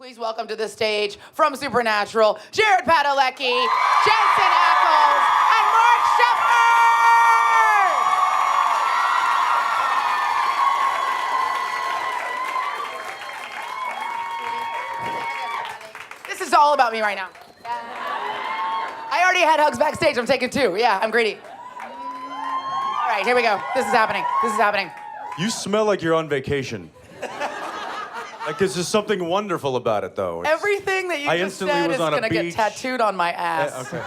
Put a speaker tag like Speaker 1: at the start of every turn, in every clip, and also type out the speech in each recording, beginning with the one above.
Speaker 1: Please welcome to the stage from Supernatural, Jared Padalecki, Jensen Ackles, and Mark Sheppard! This is all about me right now. I already had hugs backstage. I'm taking two. Yeah, I'm greedy. All right, here we go. This is happening. This is happening.
Speaker 2: You smell like you're on vacation. Like there's just something wonderful about it, though.
Speaker 1: Everything that you
Speaker 2: I
Speaker 1: just
Speaker 2: instantly
Speaker 1: said
Speaker 2: was
Speaker 1: is
Speaker 2: on a
Speaker 1: gonna get
Speaker 2: beach.
Speaker 1: tattooed on my ass.
Speaker 2: Okay.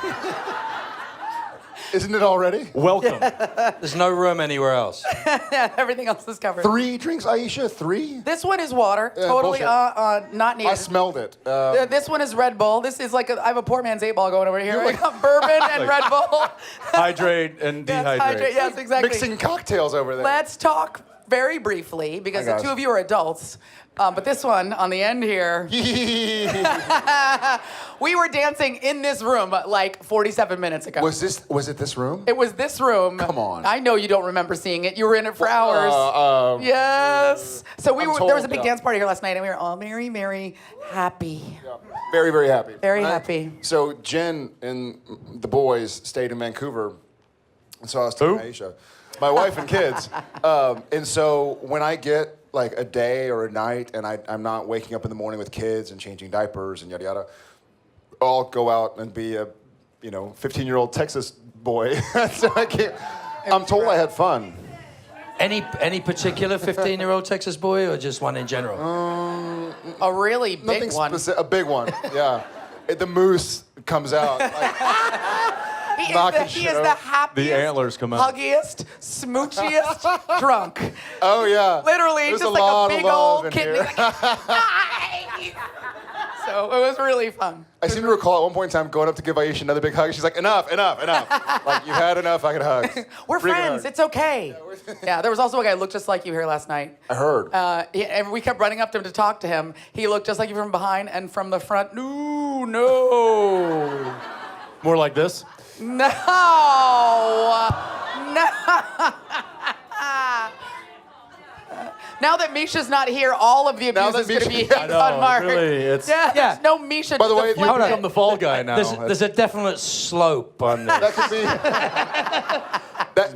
Speaker 3: Isn't it already?
Speaker 2: Welcome.
Speaker 4: There's no room anywhere else.
Speaker 1: Yeah, everything else is covered.
Speaker 3: 3 drinks, Aisha? 3?
Speaker 1: This one is water,
Speaker 3: Yeah,
Speaker 1: totally
Speaker 3: bullshit.
Speaker 1: not needed.
Speaker 3: I smelled it.
Speaker 1: This one is Red Bull. This is like I have a poor man's 8-ball going over here. I got bourbon and Red Bull.
Speaker 2: Hydrate and
Speaker 1: Yes,
Speaker 2: dehydrate.
Speaker 1: hydrate. Yes, exactly.
Speaker 3: Mixing cocktails over there.
Speaker 1: Let's talk very briefly because
Speaker 3: Hi,
Speaker 1: the
Speaker 3: guys.
Speaker 1: two of you are adults. But this one on the end here, we were dancing in this room like 47 minutes ago.
Speaker 3: Was it this room?
Speaker 1: It was this room.
Speaker 3: Come on.
Speaker 1: I know you don't remember seeing it. You were in it for hours. Yes. So
Speaker 3: I'm
Speaker 1: there was a
Speaker 3: told,
Speaker 1: big
Speaker 3: yeah.
Speaker 1: dance party here last night, and we were all very, very happy.
Speaker 3: Very, very happy.
Speaker 1: Very happy.
Speaker 3: So Jen and the boys stayed in Vancouver, and so I was taking
Speaker 2: Who?
Speaker 3: Aisha, my wife and kids. And so when I get like a day or a night, and I'm not waking up in the morning with kids and changing diapers and yada yada, I'll go out and be a 15-year-old Texas boy. So I'm told I had fun.
Speaker 4: Any particular 15-year-old Texas boy, or just one in general?
Speaker 1: A really big
Speaker 3: Nothing
Speaker 1: one.
Speaker 3: specific. A big one. Yeah. The moose comes out. Like,
Speaker 1: He
Speaker 3: knocking
Speaker 1: is
Speaker 3: shit
Speaker 1: the
Speaker 3: over.
Speaker 1: happiest,
Speaker 2: The antlers come out.
Speaker 1: huggiest, smoochiest drunk.
Speaker 3: oh yeah.
Speaker 1: Literally,
Speaker 3: There's
Speaker 1: just
Speaker 3: a
Speaker 1: like
Speaker 3: lot
Speaker 1: a
Speaker 3: of
Speaker 1: big
Speaker 3: love
Speaker 1: old
Speaker 3: in
Speaker 1: kid.
Speaker 3: here.
Speaker 1: Like, so it was really fun.
Speaker 3: I seem to recall at one point in time going up to give Aisha another big hug. She's like, enough. Like, you had enough fucking hugs.
Speaker 1: We're
Speaker 3: Bring it
Speaker 1: friends.
Speaker 3: on.
Speaker 1: It's okay. Yeah, there was also a guy who looked just like you here last night.
Speaker 3: I heard.
Speaker 1: And we kept running up to him to talk to him. He looked just like you from behind and from the front. No.
Speaker 2: More like this.
Speaker 1: No. Now that Misha's not here, all of the
Speaker 3: Now
Speaker 1: abuse is
Speaker 3: that
Speaker 1: going to be
Speaker 3: Misha-
Speaker 1: hit
Speaker 2: I know,
Speaker 1: on Mark.
Speaker 2: really, it's-
Speaker 1: yeah,
Speaker 4: Yeah.
Speaker 1: there's no Misha.
Speaker 3: By the way,
Speaker 1: deflecting.
Speaker 2: You become the fall guy now.
Speaker 4: There's a definite slope on this.
Speaker 3: That could be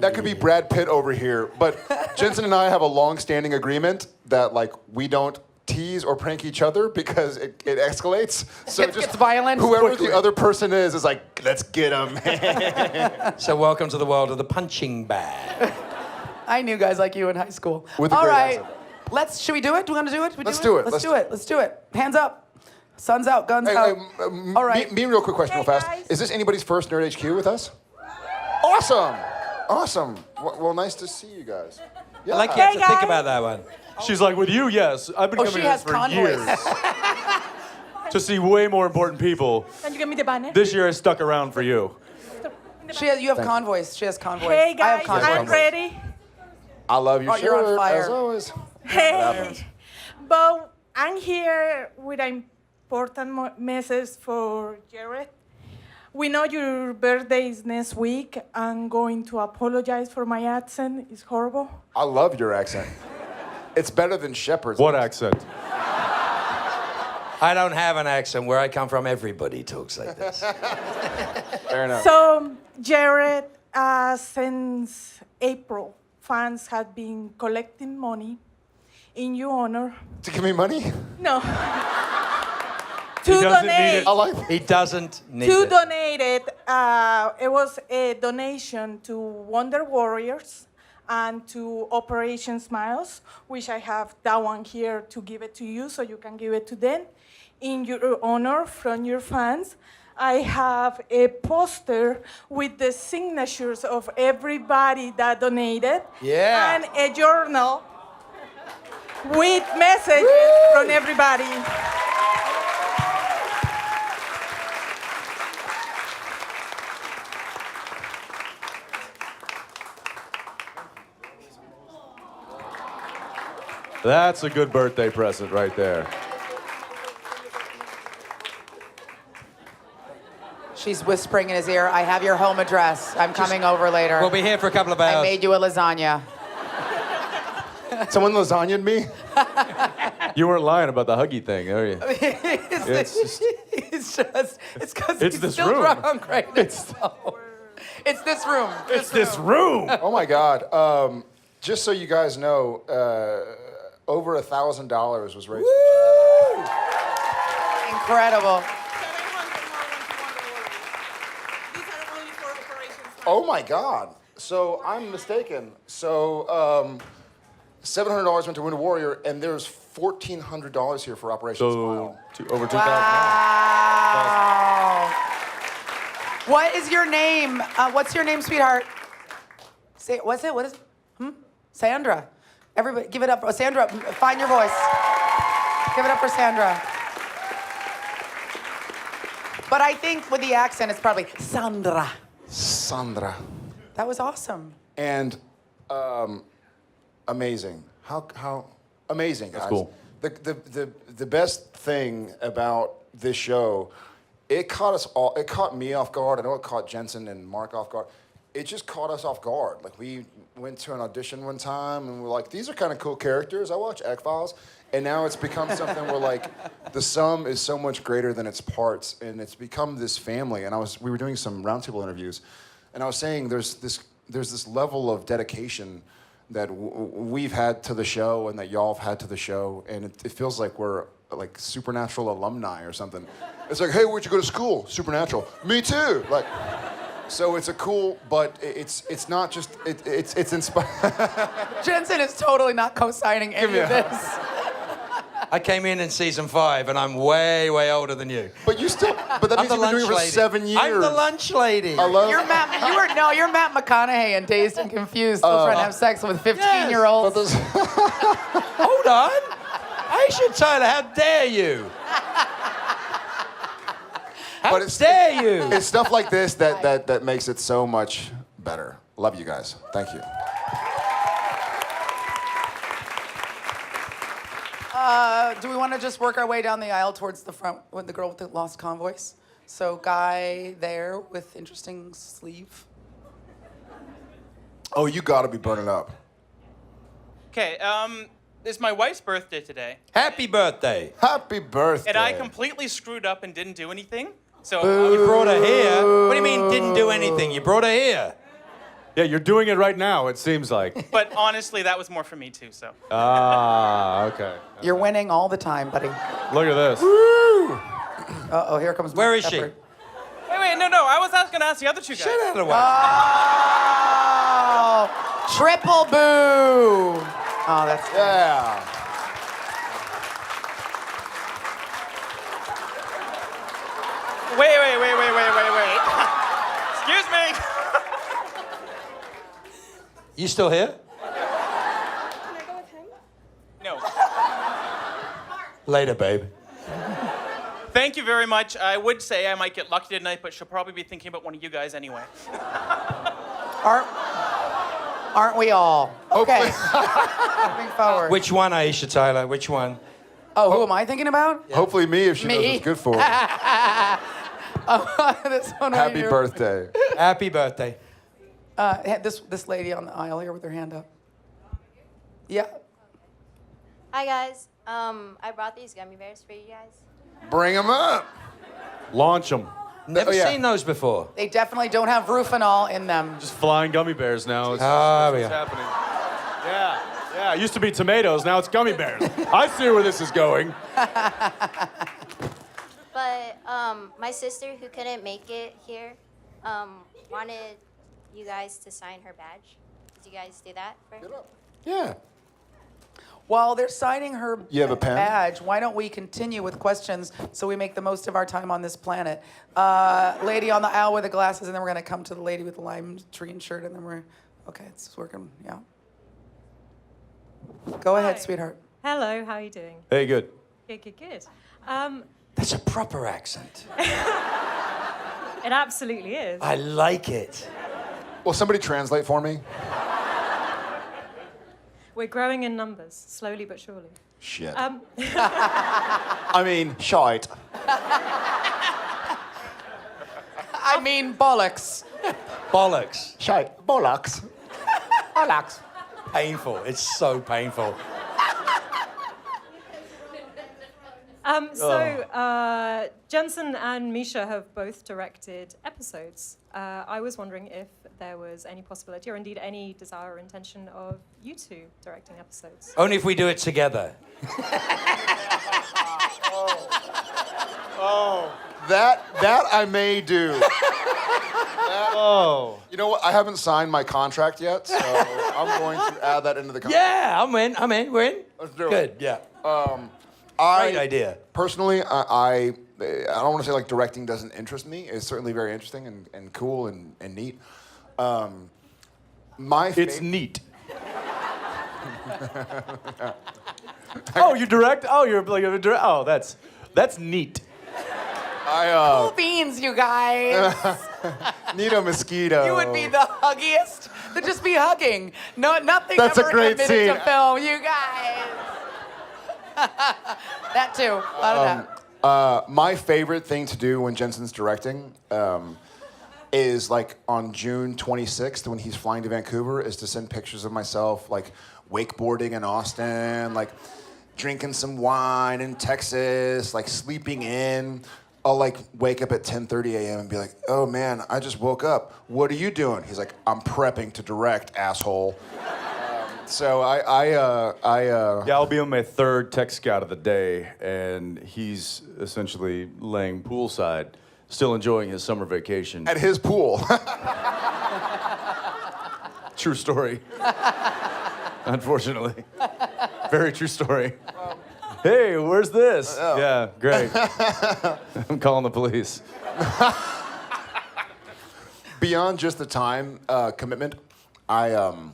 Speaker 3: that could be Brad Pitt over here. But Jensen and I have a long-standing agreement that like we don't tease or prank each other because it escalates. So
Speaker 1: It gets violent
Speaker 3: whoever
Speaker 1: quickly.
Speaker 3: the other person is like, let's get him.
Speaker 4: So welcome to the world of the punching bag.
Speaker 1: I knew guys like you in high school.
Speaker 3: With a
Speaker 1: All
Speaker 3: great
Speaker 1: right.
Speaker 3: accent.
Speaker 1: Should we do it? Do we want to do it?
Speaker 3: Let's do it.
Speaker 1: Let's do it. Hands up. Sun's out, guns
Speaker 3: Hey,
Speaker 1: out.
Speaker 3: hey,
Speaker 1: All right.
Speaker 3: Me, real quick question, real fast.
Speaker 5: guys.
Speaker 3: Is this anybody's first Nerd HQ with us? Awesome. Well, nice to see you guys. Yeah.
Speaker 4: I like you have
Speaker 5: Hey,
Speaker 4: to think
Speaker 5: guys.
Speaker 4: about that one.
Speaker 2: She's like, with you, yes. I've been
Speaker 1: Oh,
Speaker 2: coming
Speaker 1: she
Speaker 2: to
Speaker 1: has
Speaker 2: this for
Speaker 1: convoys.
Speaker 2: years to see way more important people.
Speaker 5: Can you give me the banner?
Speaker 2: This year I stuck around for you.
Speaker 1: You have convoys. She has convoys.
Speaker 5: Hey
Speaker 1: I have
Speaker 5: guys,
Speaker 1: convoys.
Speaker 5: I'm ready.
Speaker 3: I love your
Speaker 1: Oh,
Speaker 3: shirt,
Speaker 1: you're on fire.
Speaker 3: as always.
Speaker 5: Hey, but I'm here with an important message for Jared. We know your birthday is next week. I'm going to apologize for my accent. It's horrible.
Speaker 3: I love your accent. It's better than Shepard's.
Speaker 2: What accent?
Speaker 4: I don't have an accent. Where I come from, everybody talks like this.
Speaker 3: Fair enough.
Speaker 5: So, Jared, since April, fans have been collecting money in your honor.
Speaker 3: To give me money?
Speaker 5: No.
Speaker 2: He
Speaker 5: To
Speaker 2: doesn't need
Speaker 5: donate.
Speaker 2: it.
Speaker 3: I like
Speaker 4: He doesn't need
Speaker 5: To
Speaker 4: it.
Speaker 5: donate it, it was a donation to Wonder Warriors and to Operation Smiles, which I have that one here to give it to you so you can give it to them. In your honor from your fans, I have a poster with the signatures of everybody that donated.
Speaker 4: Yeah.
Speaker 5: And a journal with messages from everybody.
Speaker 2: That's a good birthday present right there.
Speaker 1: She's whispering in his ear, I have your home address. I'm coming over later.
Speaker 4: We'll be here for a couple of
Speaker 1: I
Speaker 4: hours.
Speaker 1: made you a lasagna.
Speaker 3: Someone lasagnaed me?
Speaker 2: You weren't lying about the huggy thing, are you?
Speaker 1: it's because
Speaker 2: It's
Speaker 1: he's
Speaker 2: this
Speaker 1: still
Speaker 2: room.
Speaker 1: drunk right now. It's this room.
Speaker 2: It's this room.
Speaker 3: Oh my God. Just so you guys know, over $1,000 was raised.
Speaker 1: Incredible.
Speaker 3: Oh my God. So I'm mistaken. So $700 went to Wounded Warrior, and there's $1,400 here for Operation
Speaker 2: So
Speaker 3: Smile.
Speaker 2: over 2,000.
Speaker 1: Wow. What is your name? What's your name, sweetheart? Say, what's it? What is it? Sandra. Everybody, give it up. Oh, Sandra, find your voice. Give it up for Sandra. But I think with the accent, it's probably Sandra.
Speaker 3: Sandra.
Speaker 1: That was awesome.
Speaker 3: And amazing. How amazing, guys.
Speaker 2: That's cool.
Speaker 3: The best thing about this show, it caught me off guard. I know it caught Jensen and Mark off guard. It just caught us off guard. Like, we went to an audition one time and we're like, these are kind of cool characters. I watch X-Files. And now it's become something where, like, the sum is so much greater than its parts, and it's become this family. And we were doing some roundtable interviews, and I was saying there's this level of dedication that we've had to the show and that y'all have had to the show, and it feels like we're like Supernatural alumni or something. It's like, hey, where'd you go to school? Supernatural. Me too. Like, so it's a cool, but it's not just it's inspiring.
Speaker 1: Jensen is totally not co-signing any of this.
Speaker 4: I came in season 5, and I'm way, way older than you.
Speaker 3: But that
Speaker 4: I'm
Speaker 3: means
Speaker 4: the
Speaker 3: you've been doing
Speaker 4: lunch
Speaker 3: it for
Speaker 4: lady.
Speaker 3: 7 years.
Speaker 4: I'm the lunch lady.
Speaker 3: I love.
Speaker 1: You're Matt McConaughey and Dazed and Confused, still trying to have sex with 15-year-olds.
Speaker 4: Hold on. Aisha Tyler, how dare you? How dare you?
Speaker 3: It's stuff like this that makes it so much better. Love you guys. Thank you.
Speaker 1: Do we want to just work our way down the aisle towards the front with the girl with the lost convoys? So, guy there with interesting sleeve.
Speaker 3: Oh, you gotta be burning up.
Speaker 6: Okay, it's my wife's birthday today,
Speaker 4: Happy birthday.
Speaker 3: Happy birthday.
Speaker 6: and I completely screwed up and didn't do anything. So,
Speaker 4: You brought her here. What do you mean didn't do anything? You brought her here.
Speaker 2: Yeah, you're doing it right now, it seems like.
Speaker 6: but honestly, that was more for me too. So,
Speaker 2: Ah, okay.
Speaker 1: You're winning all the time, buddy.
Speaker 2: Look at this.
Speaker 1: Uh-oh, here comes
Speaker 4: Where
Speaker 1: Mark
Speaker 4: is she?
Speaker 1: Shepard.
Speaker 6: wait, no, I was going to ask the other two guys.
Speaker 4: Get out of the way.
Speaker 1: Oh, triple boo. Oh, that's
Speaker 3: Yeah.
Speaker 6: Wait. Excuse me.
Speaker 4: You still here?
Speaker 6: No.
Speaker 4: Later, babe.
Speaker 6: Thank you very much. I would say I might get lucky tonight, but she'll probably be thinking about one of you guys anyway.
Speaker 1: Aren't we all? Okay. Moving forward.
Speaker 4: Which one, Aisha Tyler? Which one?
Speaker 1: Oh, who am I thinking about?
Speaker 3: Hopefully me, if she knows
Speaker 1: Me.
Speaker 3: what's good for her.
Speaker 1: This one right
Speaker 3: Happy
Speaker 1: here.
Speaker 3: birthday.
Speaker 4: Happy birthday.
Speaker 1: This lady on the aisle here with her hand up. Yeah.
Speaker 7: Hi guys. I brought these gummy bears for you guys.
Speaker 3: Bring them up.
Speaker 2: Launch them.
Speaker 4: Never
Speaker 3: yeah.
Speaker 4: seen those before.
Speaker 1: They definitely don't have Rufinol in them.
Speaker 2: Just flying gummy bears now. It's,
Speaker 4: Ah,
Speaker 2: that's
Speaker 4: yeah.
Speaker 2: what's happening. Yeah, it used to be tomatoes, now it's gummy bears. I see where this is going.
Speaker 7: But my sister who couldn't make it here wanted you guys to sign her badge. Did you guys do that for her?
Speaker 3: Yeah.
Speaker 1: While they're signing her
Speaker 3: You have a pen?
Speaker 1: badge, why don't we continue with questions so we make the most of our time on this planet? Lady on the aisle with the glasses, and then we're going to come to the lady with the lime tree shirt, and then we're... Okay, it's working, yeah. Go ahead,
Speaker 8: Hi.
Speaker 1: sweetheart.
Speaker 8: Hello, how are you doing?
Speaker 2: Hey, good.
Speaker 8: Good.
Speaker 4: That's a proper accent.
Speaker 8: It absolutely is.
Speaker 4: I like it.
Speaker 3: Will somebody translate for me?
Speaker 8: We're growing in numbers, slowly but surely.
Speaker 3: Shit.
Speaker 8: Um,
Speaker 3: I mean, shite.
Speaker 1: I mean bollocks.
Speaker 4: Bollocks.
Speaker 3: Shite. Bollocks.
Speaker 1: Bollocks.
Speaker 4: Painful. It's so painful.
Speaker 8: Jensen and Misha have both directed episodes. I was wondering if there was any possibility, or indeed any desire or intention of you two directing episodes.
Speaker 4: Only if we do it together.
Speaker 3: That I may do.
Speaker 2: Oh.
Speaker 3: You know what? I haven't signed my contract yet, so I'm going to add that into the contract.
Speaker 4: Yeah, I'm in. We're in.
Speaker 3: Let's do it.
Speaker 4: Good, yeah. Great idea.
Speaker 3: Personally, I don't want to say like directing doesn't interest me. It's certainly very interesting and cool and neat.
Speaker 2: It's neat. Oh, you direct? Oh, you're like a direct. Oh, that's neat.
Speaker 1: Cool beans, you guys.
Speaker 3: Nito Mosquito.
Speaker 1: You would be the huggiest. They'd just be hugging. No, nothing
Speaker 3: That's a
Speaker 1: ever
Speaker 3: great
Speaker 1: committed to
Speaker 3: scene.
Speaker 1: film, you guys. That too. A lot of that.
Speaker 3: My favorite thing to do when Jensen's directing is like on June 26th when he's flying to Vancouver is to send pictures of myself like wakeboarding in Austin, like drinking some wine in Texas, like sleeping in. I'll like wake up at 10:30 a.m. and be like, oh man, I just woke up. What are you doing? He's like, I'm prepping to direct, asshole. So
Speaker 2: Yeah, I'll be on my third tech scout of the day, and he's essentially laying poolside, still enjoying his summer vacation.
Speaker 3: at his pool.
Speaker 2: True story. Unfortunately. Very true story. Hey, where's this? Yeah, great. I'm calling the police.
Speaker 3: Beyond just the time commitment, I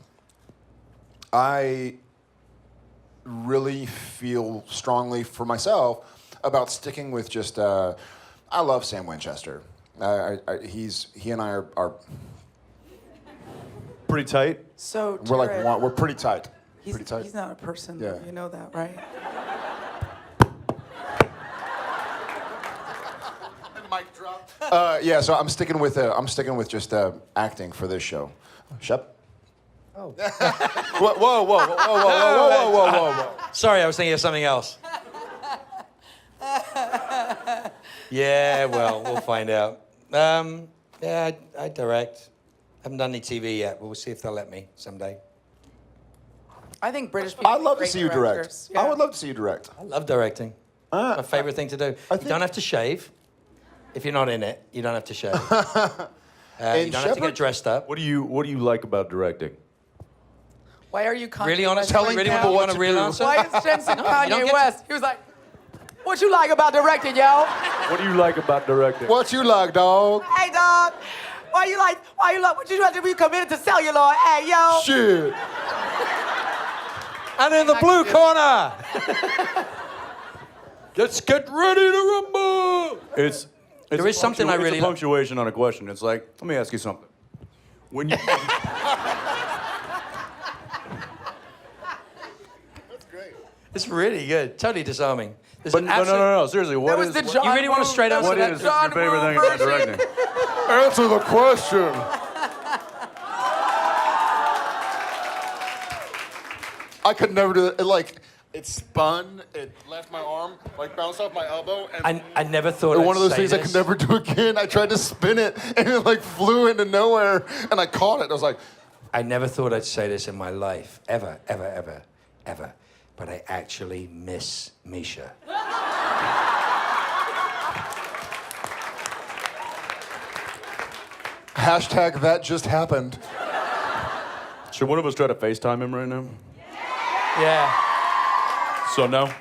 Speaker 3: really feel strongly for myself about sticking with just. I love Sam Winchester. He and I are
Speaker 2: Pretty tight.
Speaker 1: So
Speaker 3: we're like
Speaker 1: Jared,
Speaker 3: we're pretty tight.
Speaker 1: he's,
Speaker 3: Pretty tight.
Speaker 1: he's not a person.
Speaker 3: Yeah.
Speaker 1: Though. You know that, right?
Speaker 3: Yeah, so I'm sticking with just acting for this show. Shep.
Speaker 4: Oh.
Speaker 3: Whoa, whoa, whoa, whoa, whoa, whoa, whoa, whoa, whoa, whoa.
Speaker 4: Sorry, I was thinking of something else. Yeah, well, we'll find out. Yeah, I direct. Haven't done any TV yet, but we'll see if they'll let me someday.
Speaker 1: I think British people.
Speaker 3: I'd love
Speaker 1: make
Speaker 3: to see
Speaker 1: great
Speaker 3: you direct.
Speaker 1: directors.
Speaker 3: I
Speaker 1: Yeah.
Speaker 3: would love to see you direct.
Speaker 4: I love directing. My favorite thing to do. You
Speaker 3: think-
Speaker 4: don't have to shave. If you're not in it, you don't have to shave. You
Speaker 3: And
Speaker 4: don't have to
Speaker 3: Shepard-
Speaker 4: get dressed up.
Speaker 2: What do you like about directing?
Speaker 1: Why are you Kanye
Speaker 4: Really honest?
Speaker 1: West
Speaker 3: Telling
Speaker 1: right
Speaker 4: Really
Speaker 1: now?
Speaker 3: people what
Speaker 4: want a
Speaker 3: to
Speaker 4: real
Speaker 3: do.
Speaker 4: answer?
Speaker 1: Why is Jensen
Speaker 4: you don't
Speaker 1: Kanye
Speaker 4: get to-
Speaker 1: West? He was like, "What you like about directing, yo?
Speaker 2: What do you like about directing?
Speaker 3: What you like, dog?
Speaker 1: Hey, dog. Why you like? What you have to be committed to celluloid? Hey, yo.
Speaker 3: Shit.
Speaker 4: And in the blue corner, let's get ready to rumble.
Speaker 2: It's
Speaker 4: There is something I really
Speaker 2: It's a
Speaker 4: like.
Speaker 2: punctuation on a question. It's like, let me ask you something. When you
Speaker 4: It's really good. Totally disarming. There's
Speaker 2: But
Speaker 4: an
Speaker 2: no,
Speaker 4: absolute-
Speaker 2: no. Seriously, what
Speaker 1: That was
Speaker 2: is
Speaker 1: the
Speaker 2: what-
Speaker 1: John
Speaker 4: You really want a
Speaker 1: Woo-
Speaker 4: straight
Speaker 1: that
Speaker 4: answer
Speaker 1: was
Speaker 2: what
Speaker 4: to
Speaker 2: is
Speaker 4: that?
Speaker 1: John
Speaker 2: your favorite
Speaker 1: Woo
Speaker 2: thing about
Speaker 1: version.
Speaker 2: directing?
Speaker 3: Answer the question. I could never do that. It spun, it left my arm, like bounced off my elbow, and
Speaker 4: I never thought
Speaker 3: one
Speaker 4: I'd
Speaker 3: of those
Speaker 4: say
Speaker 3: things I
Speaker 4: this.
Speaker 3: could never do again. I tried to spin it, and it like flew into nowhere, and I caught it. I was like,
Speaker 4: I never thought I'd say this in my life, ever. But I actually miss Misha.
Speaker 3: hashtag that just happened.
Speaker 2: Should one of us try to FaceTime him right now?
Speaker 4: Yeah.
Speaker 2: So no.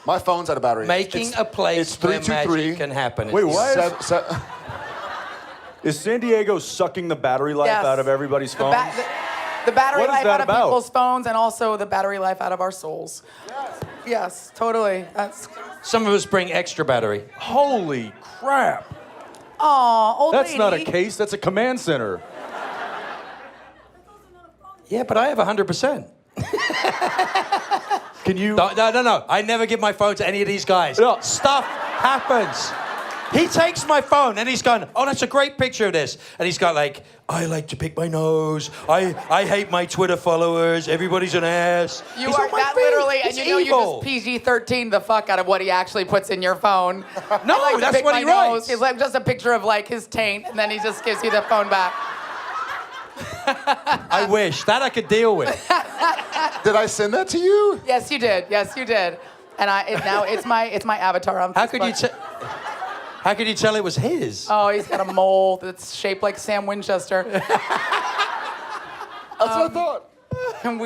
Speaker 3: My phone's out of battery.
Speaker 4: Making
Speaker 3: It's-
Speaker 4: a place
Speaker 3: it's
Speaker 4: where
Speaker 3: 323.
Speaker 4: magic can happen.
Speaker 2: Wait, why
Speaker 3: Sev-
Speaker 2: is San Diego sucking the battery life
Speaker 1: Yes.
Speaker 2: out of everybody's
Speaker 1: The,
Speaker 2: phones?
Speaker 1: the battery
Speaker 2: What is
Speaker 1: life
Speaker 2: that
Speaker 1: out of
Speaker 2: about?
Speaker 1: people's phones, and also the battery life out of our souls. Yes, totally. That's.
Speaker 4: Some of us bring extra battery.
Speaker 2: Holy crap!
Speaker 1: Aw, old
Speaker 2: That's
Speaker 1: lady.
Speaker 2: not a case. That's a command center.
Speaker 4: Yeah, but I have 100%.
Speaker 2: Can you?
Speaker 4: No. I never give my phone to any of these guys.
Speaker 2: No.
Speaker 4: Stuff happens. He takes my phone and he's gone, oh, that's a great picture of this. And he's got like, I like to pick my nose. I hate my Twitter followers. Everybody's an ass.
Speaker 1: You
Speaker 4: He's
Speaker 1: are
Speaker 4: on my
Speaker 1: that
Speaker 4: feed.
Speaker 1: literally, and
Speaker 4: It's
Speaker 1: you know
Speaker 4: evil.
Speaker 1: you just PG-13 the fuck out of what he actually puts in your phone.
Speaker 4: No,
Speaker 1: I like to
Speaker 4: that's
Speaker 1: pick
Speaker 4: what
Speaker 1: my
Speaker 4: he
Speaker 1: nose.
Speaker 4: writes.
Speaker 1: He's like just a picture of like his taint, and then he just gives you the phone back.
Speaker 4: I wish. That I could deal with.
Speaker 3: Did I send that to you?
Speaker 1: Yes, you did. Yes, you did. And now it's my avatar on
Speaker 4: How could you
Speaker 1: Facebook.
Speaker 4: How could you tell it was his?
Speaker 1: Oh, he's got a mole that's shaped like Sam Winchester.
Speaker 3: That's what I thought.
Speaker 1: And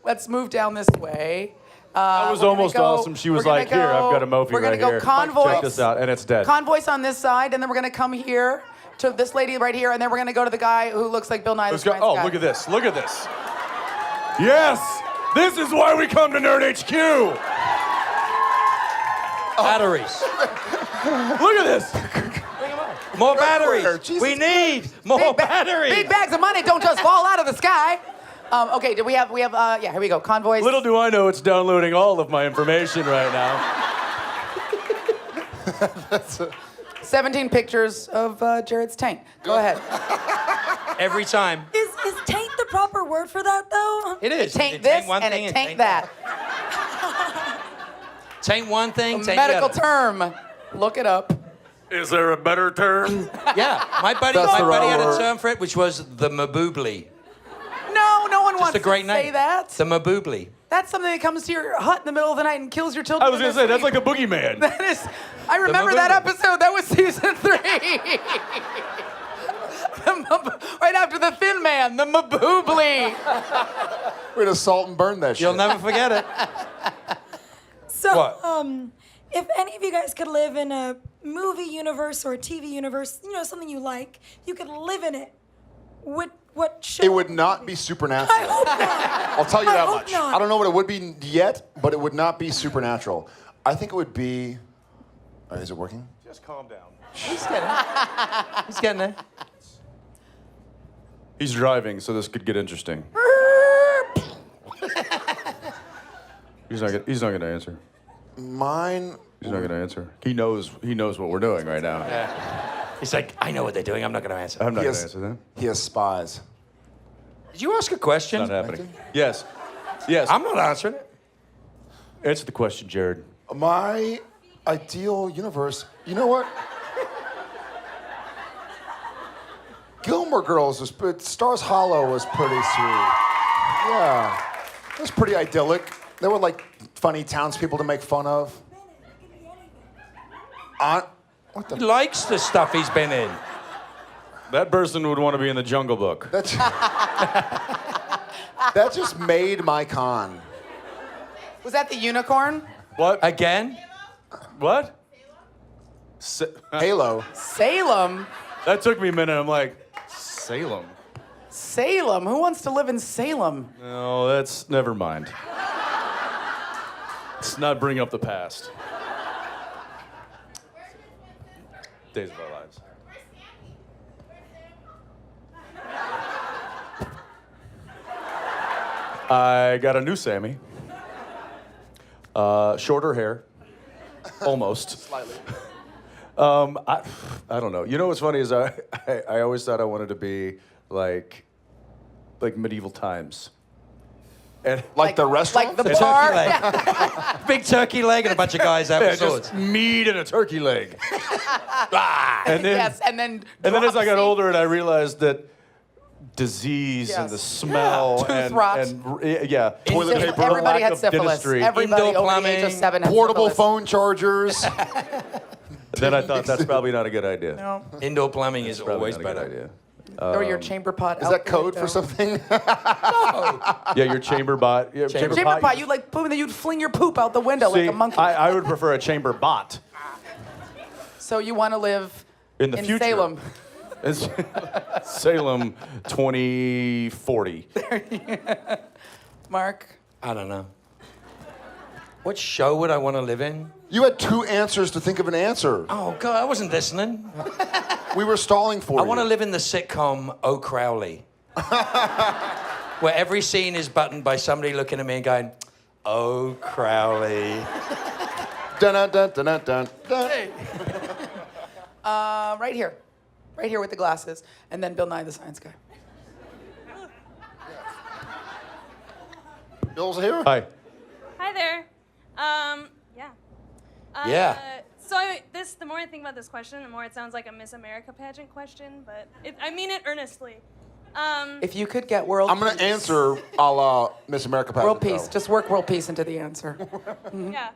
Speaker 1: let's move down this way.
Speaker 2: That was
Speaker 1: we're gonna
Speaker 2: almost
Speaker 1: go-
Speaker 2: awesome. She was
Speaker 1: we're gonna
Speaker 2: like, here, I've got a Mophie
Speaker 1: We're gonna
Speaker 2: right
Speaker 1: go
Speaker 2: here.
Speaker 1: convoys.
Speaker 2: Check this out, and it's dead.
Speaker 1: Convoys on this side, and then we're gonna come here to this lady right here, and then we're gonna go to the guy who looks like Bill Nye the
Speaker 2: Let's go.
Speaker 1: Science
Speaker 2: Oh,
Speaker 1: Guy.
Speaker 2: look at this. Look at this. Yes! This is why we come to Nerd HQ!
Speaker 4: Batteries.
Speaker 2: Look at this!
Speaker 4: More
Speaker 3: Where?
Speaker 4: batteries.
Speaker 3: Jesus
Speaker 4: We need more batteries.
Speaker 1: Big bags of money don't just fall out of the sky. Okay, do we have, yeah, here we go. Convoys.
Speaker 2: Little do I know it's downloading all of my information right now.
Speaker 1: 17 pictures of Jared's taint. Go ahead.
Speaker 4: Every time.
Speaker 9: Is taint the proper word for that, though?
Speaker 4: It is.
Speaker 1: Taint
Speaker 4: It
Speaker 1: this
Speaker 4: one
Speaker 1: and
Speaker 4: thing
Speaker 1: it taint that.
Speaker 4: Taint one thing,
Speaker 1: A
Speaker 4: taint
Speaker 1: medical
Speaker 4: the other.
Speaker 1: term. Look it up.
Speaker 2: Is there a better term?
Speaker 4: Yeah, my buddy
Speaker 3: That's the right
Speaker 4: had a
Speaker 3: word.
Speaker 4: term for it, which was the maboobly.
Speaker 1: No one wants
Speaker 4: Just a great
Speaker 1: to
Speaker 4: name.
Speaker 1: say that.
Speaker 4: The maboobly.
Speaker 1: That's something that comes to your hut in the middle of the night and kills your children.
Speaker 2: I was going to say, that's like the boogeyman.
Speaker 1: That is, I remember that
Speaker 4: Maboobly.
Speaker 1: episode. That was season 3. Right after the Thin Man, the Maboobly.
Speaker 3: We're gonna salt and burn that shit.
Speaker 4: You'll never forget it.
Speaker 9: So,
Speaker 4: What?
Speaker 9: if any of you guys could live in a movie universe or a TV universe, something you like, you could live in it. What show?
Speaker 3: It would not be Supernatural.
Speaker 9: I hope not.
Speaker 3: I'll tell you
Speaker 9: I
Speaker 3: that
Speaker 9: hope
Speaker 3: much.
Speaker 9: not.
Speaker 3: I don't know what it would be yet, but it would not be Supernatural. I think it would be. Is it working?
Speaker 2: Just calm down.
Speaker 4: He's getting there.
Speaker 2: He's driving, so this could get interesting. He's not going to answer.
Speaker 3: Mine.
Speaker 2: He's not going to answer. He knows what we're doing right now.
Speaker 4: He's like, I know what they're doing. I'm not going to answer.
Speaker 2: I'm not
Speaker 3: He
Speaker 2: going to
Speaker 3: has,
Speaker 2: answer that.
Speaker 3: he has spies.
Speaker 4: Did you ask a question?
Speaker 2: Not happening. Yes. Yes.
Speaker 4: I'm not answering it.
Speaker 2: Answer the question, Jared.
Speaker 3: My ideal universe. You know what? Gilmore Girls was, but Stars Hollow was pretty sweet. Yeah, it was pretty idyllic. There were like funny townspeople to make fun of. What the?
Speaker 4: He likes the stuff he's been in.
Speaker 2: That person would want to be in the Jungle Book.
Speaker 3: That just made my con.
Speaker 1: Was that the unicorn?
Speaker 2: What?
Speaker 4: Again?
Speaker 2: What?
Speaker 3: Halo.
Speaker 1: Salem?
Speaker 2: That took me a minute. I'm like, Salem?
Speaker 1: Salem? Who wants to live in Salem?
Speaker 2: No, that's never mind. Let's not bring up the past. Days of Our Lives. I got a new Sammy. Shorter hair. Almost.
Speaker 3: Slightly.
Speaker 2: I don't know. You know what's funny is I always thought I wanted to be like medieval times. And
Speaker 3: Like the restaurant.
Speaker 1: Like the
Speaker 4: Turkey
Speaker 1: bar?
Speaker 4: leg.
Speaker 1: Yeah.
Speaker 4: Big turkey leg and a bunch of guys out
Speaker 2: yeah,
Speaker 4: with swords.
Speaker 2: just meat and a turkey leg. And then,
Speaker 1: Yes, and then
Speaker 2: as I got
Speaker 1: dropsy.
Speaker 2: older and I realized that disease and
Speaker 1: Yes.
Speaker 2: the smell
Speaker 1: Yeah.
Speaker 2: and,
Speaker 1: Tooth rot.
Speaker 2: and yeah, toilet
Speaker 1: Syphilis.
Speaker 2: paper,
Speaker 1: Everybody
Speaker 2: lack
Speaker 1: had
Speaker 2: of
Speaker 1: syphilis.
Speaker 2: dentistry.
Speaker 1: Everybody
Speaker 4: Indoor
Speaker 1: over the age of
Speaker 4: plumbing.
Speaker 1: 7 had
Speaker 3: Portable
Speaker 1: syphilis.
Speaker 3: phone chargers.
Speaker 2: Then I thought that's probably not a good idea.
Speaker 1: No.
Speaker 4: Indoor plumbing is
Speaker 2: Probably
Speaker 4: always
Speaker 2: not a good
Speaker 4: better.
Speaker 2: idea.
Speaker 1: Or your chamber pot.
Speaker 3: Is
Speaker 1: out
Speaker 3: that
Speaker 1: the
Speaker 3: code
Speaker 1: window.
Speaker 3: for something?
Speaker 2: Yeah, your chamber bot. Yeah,
Speaker 4: Chamber
Speaker 1: Chamber pot, you like poop, and then you'd fling your poop out the window
Speaker 2: See,
Speaker 1: like a monkey.
Speaker 2: I would prefer a chamber bot.
Speaker 1: So you want to live
Speaker 2: In the future.
Speaker 1: Salem.
Speaker 2: It's Salem 2040.
Speaker 1: Mark?
Speaker 4: I don't know. What show would I want to live in?
Speaker 3: You had 2 answers to think of an answer.
Speaker 4: Oh, God, I wasn't listening.
Speaker 3: We were stalling for
Speaker 4: I
Speaker 3: you.
Speaker 4: want to live in the sitcom O'Crowley, where every scene is buttoned by somebody looking at me and going, "Oh, Crowley."
Speaker 3: Dun, dun, dun, dun, dun, dun.
Speaker 1: Right here. Right here with the glasses. And then Bill Nye the Science Guy.
Speaker 3: Bill's here.
Speaker 2: Hi.
Speaker 10: Hi there. Yeah.
Speaker 4: Yeah.
Speaker 10: So the more I think about this question, the more it sounds like a Miss America pageant question, but I mean it earnestly.
Speaker 1: If you could get world
Speaker 3: I'm going
Speaker 1: peace.
Speaker 3: to answer a la Miss America pageant.
Speaker 1: World peace.
Speaker 3: though.
Speaker 1: Just work world peace into the answer.
Speaker 10: Yeah.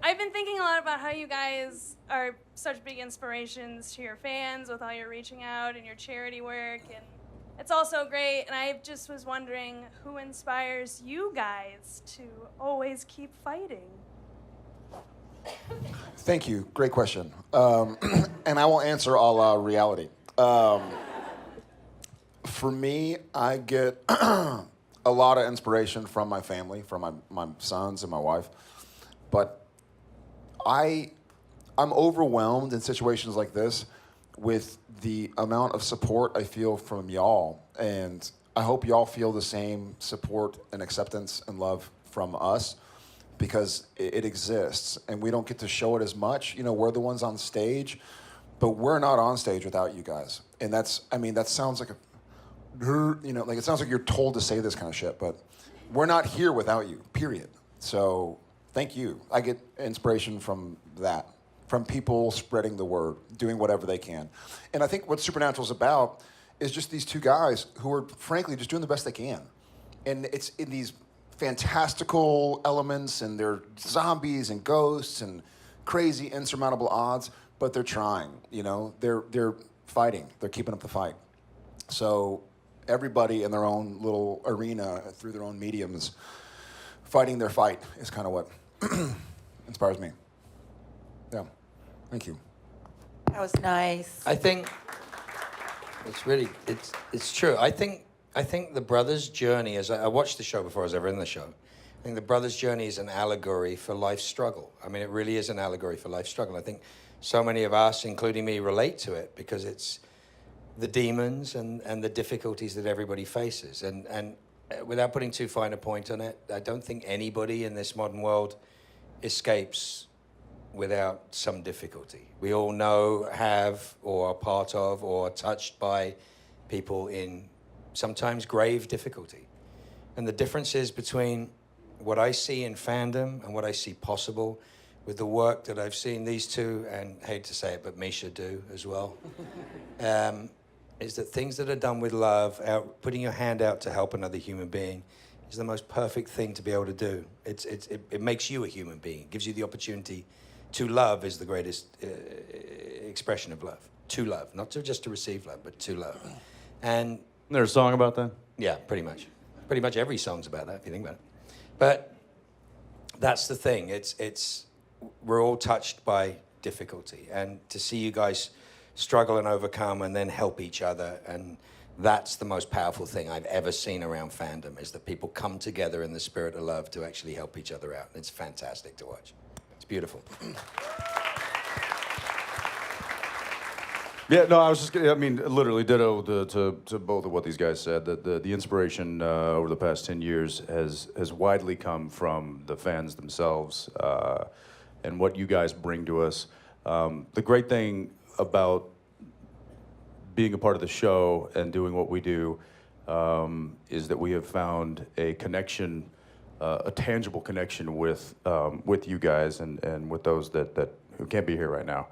Speaker 10: I've been thinking a lot about how you guys are such big inspirations to your fans with all your reaching out and your charity work, and it's all so great. And I just was wondering who inspires you guys to always keep fighting?
Speaker 3: Thank you. Great question. And I will answer a la reality. For me, I get a lot of inspiration from my family, from my sons and my wife. But I'm overwhelmed in situations like this with the amount of support I feel from y'all. And I hope y'all feel the same support and acceptance and love from us, because it exists and we don't get to show it as much. You know, we're the ones on stage, but we're not on stage without you guys. And that sounds like it sounds like you're told to say this kind of shit, but we're not here without you, period. So thank you. I get inspiration from that, from people spreading the word, doing whatever they can. And I think what Supernatural's about is just these two guys who are frankly just doing the best they can. And it's in these fantastical elements, and they're zombies and ghosts and crazy insurmountable odds, but they're trying, you know, they're fighting, they're keeping up the fight. So everybody in their own little arena through their own mediums fighting their fight is kind of what inspires me. Yeah, thank you.
Speaker 1: That was nice.
Speaker 4: I think it's true. I think the brothers' journey, as I watched the show before I was ever in the show, I think the brothers' journey is an allegory for life's struggle. I mean, it really is an allegory for life's struggle. I think so many of us, including me, relate to it because it's the demons and the difficulties that everybody faces. And without putting too fine a point on it, I don't think anybody in this modern world escapes without some difficulty. We all know, have, or are part of, or are touched by people in sometimes grave difficulty. And the differences between what I see in fandom and what I see possible with the work that I've seen these two, and hate to say it, but Misha do as well, is that things that are done with love, putting your hand out to help another human being, is the most perfect thing to be able to do. It makes you a human being. It gives you the opportunity to love is the greatest expression of love. To love, not just to receive love, but to love. And
Speaker 2: Isn't there a song about that?
Speaker 4: yeah, pretty much. Pretty much every song's about that, if you think about it. But that's the thing. We're all touched by difficulty, and to see you guys struggle and overcome and then help each other, and that's the most powerful thing I've ever seen around fandom, is that people come together in the spirit of love to actually help each other out. And it's fantastic to watch. It's beautiful.
Speaker 2: Yeah, no, I was just, literally ditto to both of what these guys said. The inspiration over the past 10 years has widely come from the fans themselves and what you guys bring to us. The great thing about being a part of the show and doing what we do is that we have found a connection, a tangible connection with you guys and with those that who can't be here right now.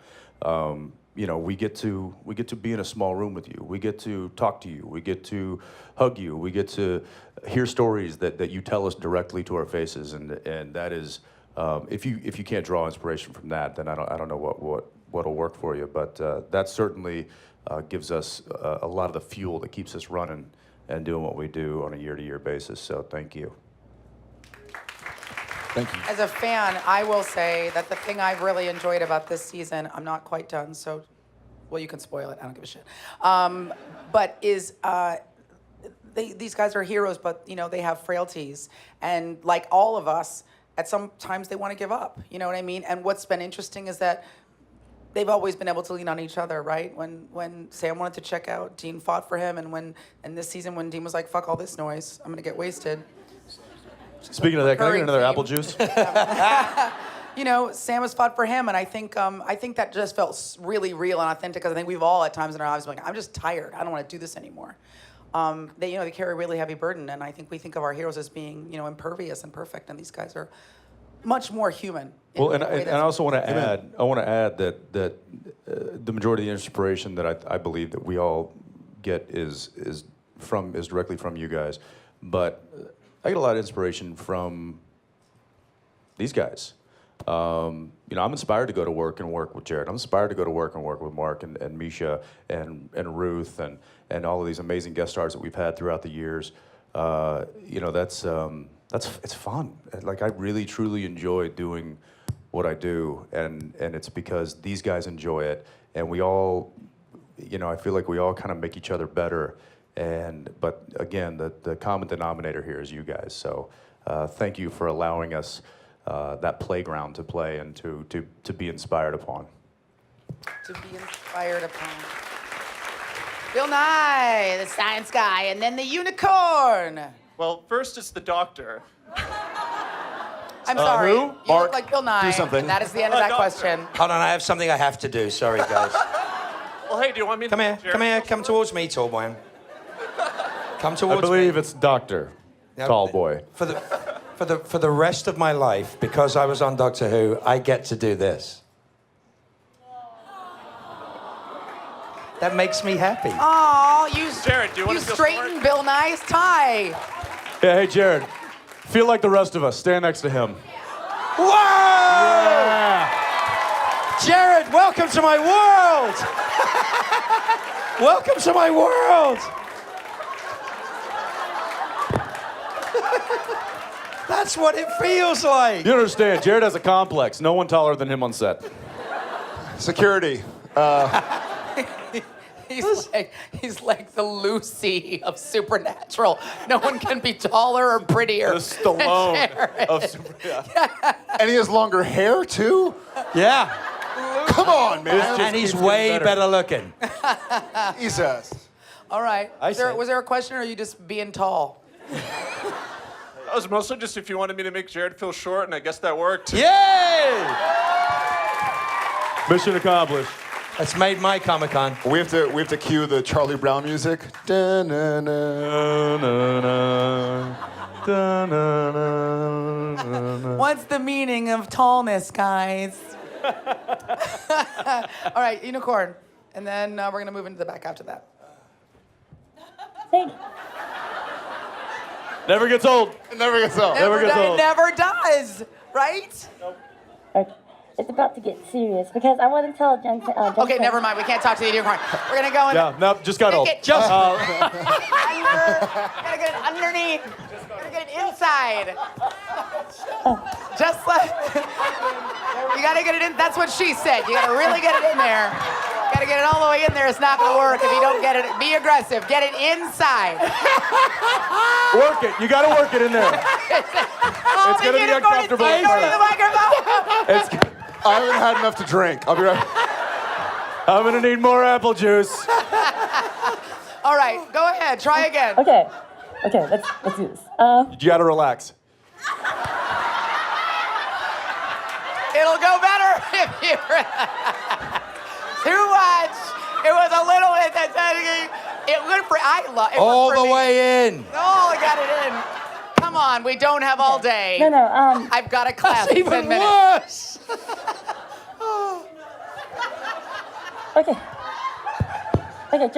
Speaker 2: We get to be in a small room with you. We get to talk to you. We get to hug you. We get to hear stories that you tell us directly to our faces, and that is if you can't draw inspiration from that, then I don't know what'll work for you. But that certainly gives us a lot of the fuel that keeps us running and doing what we do on a year-to-year basis. So thank you.
Speaker 3: Thank you.
Speaker 1: As a fan, I will say that the thing I've really enjoyed about this season, I'm not quite done, so, well, you can spoil it. I don't give a shit. But is these guys are heroes, but they have frailties, and like all of us, at some times they want to give up. You know what I mean? And what's been interesting is that they've always been able to lean on each other, right? When Sam wanted to check out, Dean fought for him, and this season when Dean was like, "Fuck all this noise, I'm gonna get wasted."
Speaker 2: Speaking of that, can I get
Speaker 1: Recurring
Speaker 2: another
Speaker 1: theme.
Speaker 2: apple juice?
Speaker 1: you know, Sam has fought for him, and I think that just felt really real and authentic. Because I think we've all at times in our lives been like, I'm just tired. I don't want to do this anymore. They carry a really heavy burden, and I think we think of our heroes as being, you know, impervious and perfect, and these guys are much more human.
Speaker 2: Well, and I also want to add, that the majority of the inspiration that I believe that we all get is directly from you guys, but I get a lot of inspiration from these guys. I'm inspired to go to work and work with Jared. I'm inspired to go to work and work with Mark and Misha and Ruth and all of these amazing guest stars that we've had throughout the years. It's fun. Like, I really truly enjoy doing what I do, and it's because these guys enjoy it, and we all, I feel like we all kind of make each other better. But again, the common denominator here is you guys. So thank you for allowing us that playground to play and to be inspired upon.
Speaker 1: To be inspired upon. Bill Nye, the science guy, and then the unicorn.
Speaker 6: Well, first it's the doctor.
Speaker 1: I'm sorry.
Speaker 3: who?
Speaker 1: You
Speaker 3: Mark,
Speaker 1: look like Bill Nye.
Speaker 3: do something.
Speaker 1: And that is the end of that
Speaker 6: Doctor.
Speaker 1: question.
Speaker 4: Hold on, I have something I have to do. Sorry, guys.
Speaker 6: Well, hey, do you want me to
Speaker 4: Come here,
Speaker 6: Jared?
Speaker 4: come here, come towards me, tall boy. Come towards
Speaker 2: I believe
Speaker 4: me.
Speaker 2: it's Doctor
Speaker 4: Now,
Speaker 2: Tall Boy.
Speaker 4: For the rest of my life, because I was on Doctor Who, I get to do this. That makes me happy.
Speaker 1: Aw, you,
Speaker 6: Jared, do you want to feel
Speaker 1: straightened
Speaker 6: smart?
Speaker 1: Bill Nye's tie.
Speaker 2: Yeah, hey Jared, feel like the rest of us. Stand next to him.
Speaker 4: Whoa!
Speaker 2: Yeah.
Speaker 4: Jared, welcome to my world! Welcome to my world! That's what it feels like.
Speaker 2: You understand? Jared has a complex. No one taller than him on set.
Speaker 3: Security.
Speaker 1: He's like the Lucy of Supernatural. No one can be taller or prettier.
Speaker 2: The Stallone
Speaker 1: than Jared.
Speaker 2: of Super. Yeah.
Speaker 3: And he has longer hair, too?
Speaker 4: Yeah.
Speaker 3: Come on, man.
Speaker 4: And he's
Speaker 2: keeps
Speaker 4: way
Speaker 2: getting
Speaker 4: better looking.
Speaker 3: Jesus.
Speaker 1: All right.
Speaker 4: I see.
Speaker 1: Was there a question, or are you just being tall?
Speaker 6: That was mostly just if you wanted me to make Jared feel short, and I guess that worked.
Speaker 4: Yay!
Speaker 2: Mission accomplished.
Speaker 4: That's made my Comic-Con.
Speaker 3: We have to cue the Charlie Brown music.
Speaker 1: What's the meaning of tallness, guys? All right, unicorn. And then we're going to move into the back after that.
Speaker 2: Never gets old.
Speaker 3: It never gets old.
Speaker 2: gets old.
Speaker 1: It never does, right?
Speaker 11: It's about to get serious because I want to tell Jensen.
Speaker 1: Okay, never mind. We can't talk to the unicorn. We're going to go in.
Speaker 2: Yeah, no, just got old.
Speaker 1: Just gotta get it underneath. Gotta get it inside. Just like you gotta get it in. That's what she said. You gotta really get it in there. Gotta get it all the way in there. It's not gonna work if you don't get it. Be aggressive. Get it inside.
Speaker 2: Work it. You got to work it in there.
Speaker 1: Oh,
Speaker 2: It's gonna be uncomfortable.
Speaker 1: Go to the microphone.
Speaker 3: I haven't had enough to drink. I'll be right.
Speaker 2: I'm gonna need more apple juice.
Speaker 1: All right, go ahead. Try again.
Speaker 11: Okay, let's do this.
Speaker 2: You got to relax.
Speaker 1: It'll go better if you. Too much. It was a little bit. It went for. I love.
Speaker 4: All the way in.
Speaker 1: Oh, I got it in. Come on, we don't have all day.
Speaker 11: No.
Speaker 1: I've got a class in 10
Speaker 4: Even
Speaker 1: minutes.
Speaker 4: worse.
Speaker 11: Okay,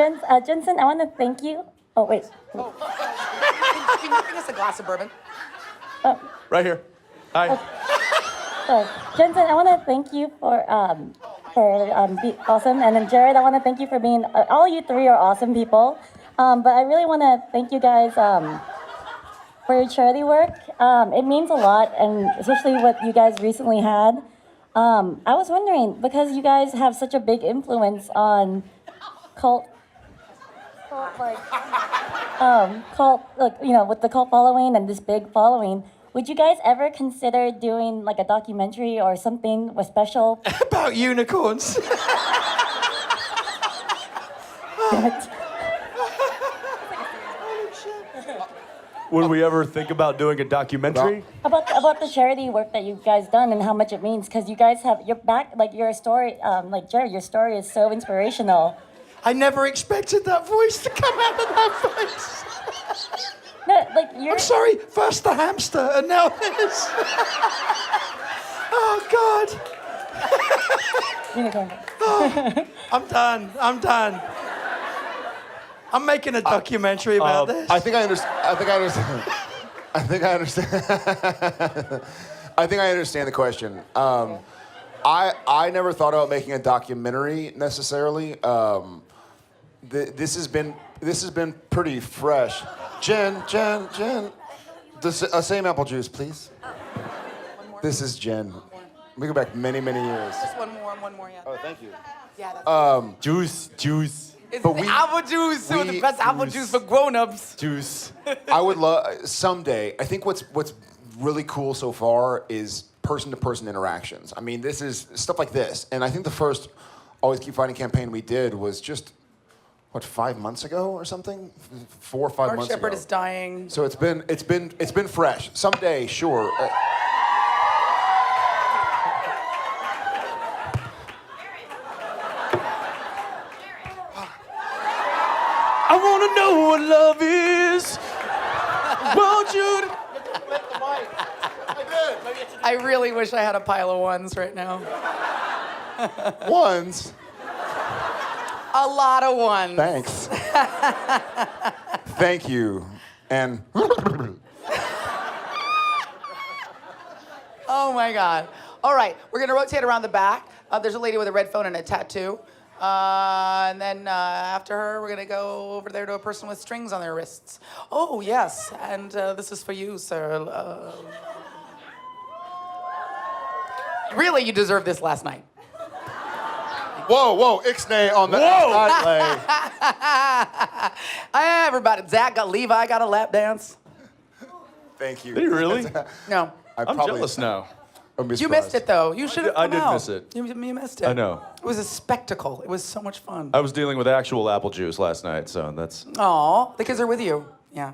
Speaker 11: Jensen, I want to thank you. Oh wait.
Speaker 1: Can you bring us a glass of bourbon?
Speaker 2: Right here. Hi.
Speaker 11: So, Jensen, I want to thank you for being awesome, and then Jared, I want to thank you for being. All you three are awesome people, but I really want to thank you guys for your charity work. It means a lot, and especially what you guys recently had. I was wondering, because you guys have such a big influence on cult, with the cult following and this big following, would you guys ever consider doing like a documentary or something with special?
Speaker 4: About unicorns.
Speaker 2: would we ever think about doing a documentary?
Speaker 11: About the charity work that you guys done and how much it means, because you guys have your back, like your story, like Jared, your story is so inspirational.
Speaker 4: I never expected that voice to come out of that voice.
Speaker 11: No, like you're.
Speaker 4: I'm sorry, first the hamster and now this. Oh, God.
Speaker 11: Unicorn.
Speaker 4: I'm done. I'm making a documentary about this.
Speaker 3: I think I understand. I think I understand. I think I understand the question. I never thought about making a documentary necessarily. This has been pretty fresh. Jen, same apple juice, please. This is Jen. We go back many years.
Speaker 1: Just one more, yeah.
Speaker 3: Oh, thank you.
Speaker 1: Yeah, that's
Speaker 2: Juice.
Speaker 1: It's
Speaker 3: but
Speaker 1: the
Speaker 3: we-
Speaker 1: apple juice. It was the
Speaker 3: we-
Speaker 1: best apple juice for grown-ups.
Speaker 2: Juice.
Speaker 3: I would love someday. I think what's really cool so far is person-to-person interactions. I mean, this is stuff like this, and I think the first Always Keep Fighting campaign we did was just 5 months ago or something, 4 or 5
Speaker 1: Our
Speaker 3: months
Speaker 1: shepherd
Speaker 3: ago.
Speaker 1: is dying.
Speaker 3: So it's been fresh. Someday, sure.
Speaker 2: I want to know what love is. Won't you?
Speaker 1: I really wish I had a pile of ones right now.
Speaker 3: Ones.
Speaker 1: A lot of ones.
Speaker 3: Thanks. Thank you. And
Speaker 1: Oh my God. All right, we're gonna rotate around the back. There's a lady with a red phone and a tattoo. And then after her, we're gonna go over there to a person with strings on their wrists. Oh, yes, and this is for you, sir. Really, you deserved this last night.
Speaker 3: whoa, Ixnay on the Ixnay.
Speaker 1: Everybody, Zach got, Levi got a lap dance.
Speaker 3: Thank you.
Speaker 2: Did he really?
Speaker 1: No.
Speaker 2: I'm jealous now.
Speaker 1: You missed it, though. You should have
Speaker 2: I
Speaker 1: come
Speaker 2: did
Speaker 1: out.
Speaker 2: miss it.
Speaker 1: You missed it.
Speaker 2: I know.
Speaker 1: It was a spectacle. It was so much fun.
Speaker 2: I was dealing with actual apple juice last night, so that's.
Speaker 1: Aw, the kids are with you. Yeah.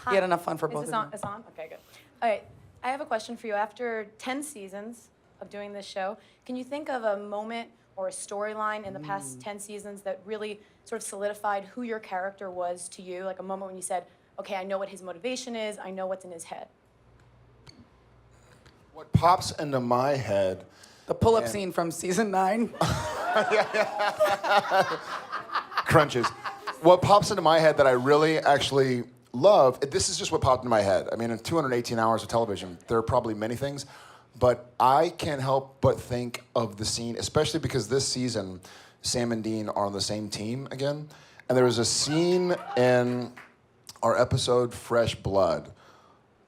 Speaker 1: You had enough fun for both
Speaker 12: Is
Speaker 1: of
Speaker 12: this on?
Speaker 1: them.
Speaker 12: It's on? Okay, good. All right. I have a question for you. After 10 seasons of doing this show, can you think of a moment or a storyline in the past 10 seasons that really sort of solidified who your character was to you? Like a moment when you said, okay, I know what his motivation is, I know what's in his head.
Speaker 3: What pops into my head.
Speaker 1: The pull-up scene from season 9.
Speaker 3: Crunches. What pops into my head that I really actually love, this is just what popped into my head. I mean, in 218 hours of television, there are probably many things, but I can't help but think of the scene, especially because this season, Sam and Dean are on the same team again. And there was a scene in our episode Fresh Blood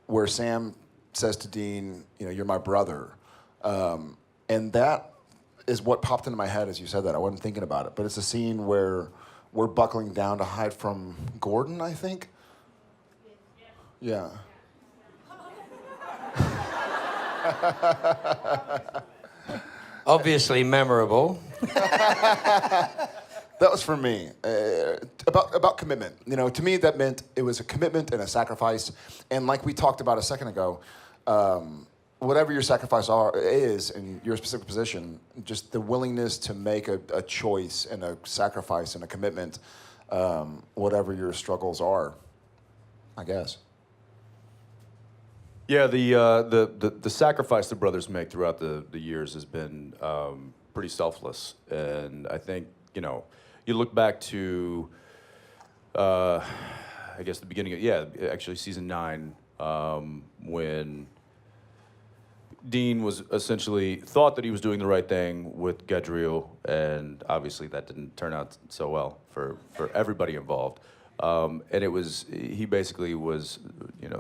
Speaker 3: where Sam says to Dean, you're my brother. And that is what popped into my head as you said that. I wasn't thinking about it, but it's a scene where we're buckling down to hide from Gordon, I think. Yeah.
Speaker 4: Obviously memorable.
Speaker 3: That was for me. About commitment. To me, that meant it was a commitment and a sacrifice. And like we talked about a second ago, whatever your sacrifice is in your specific position, just the willingness to make a choice and a sacrifice and a commitment, whatever your struggles are, I guess.
Speaker 2: Yeah, the sacrifice the brothers make throughout the years has been pretty selfless, and I think you look back to I guess the beginning of actually season 9 when Dean was essentially thought that he was doing the right thing with Gadriel, and obviously that didn't turn out so well for everybody involved. And he basically was,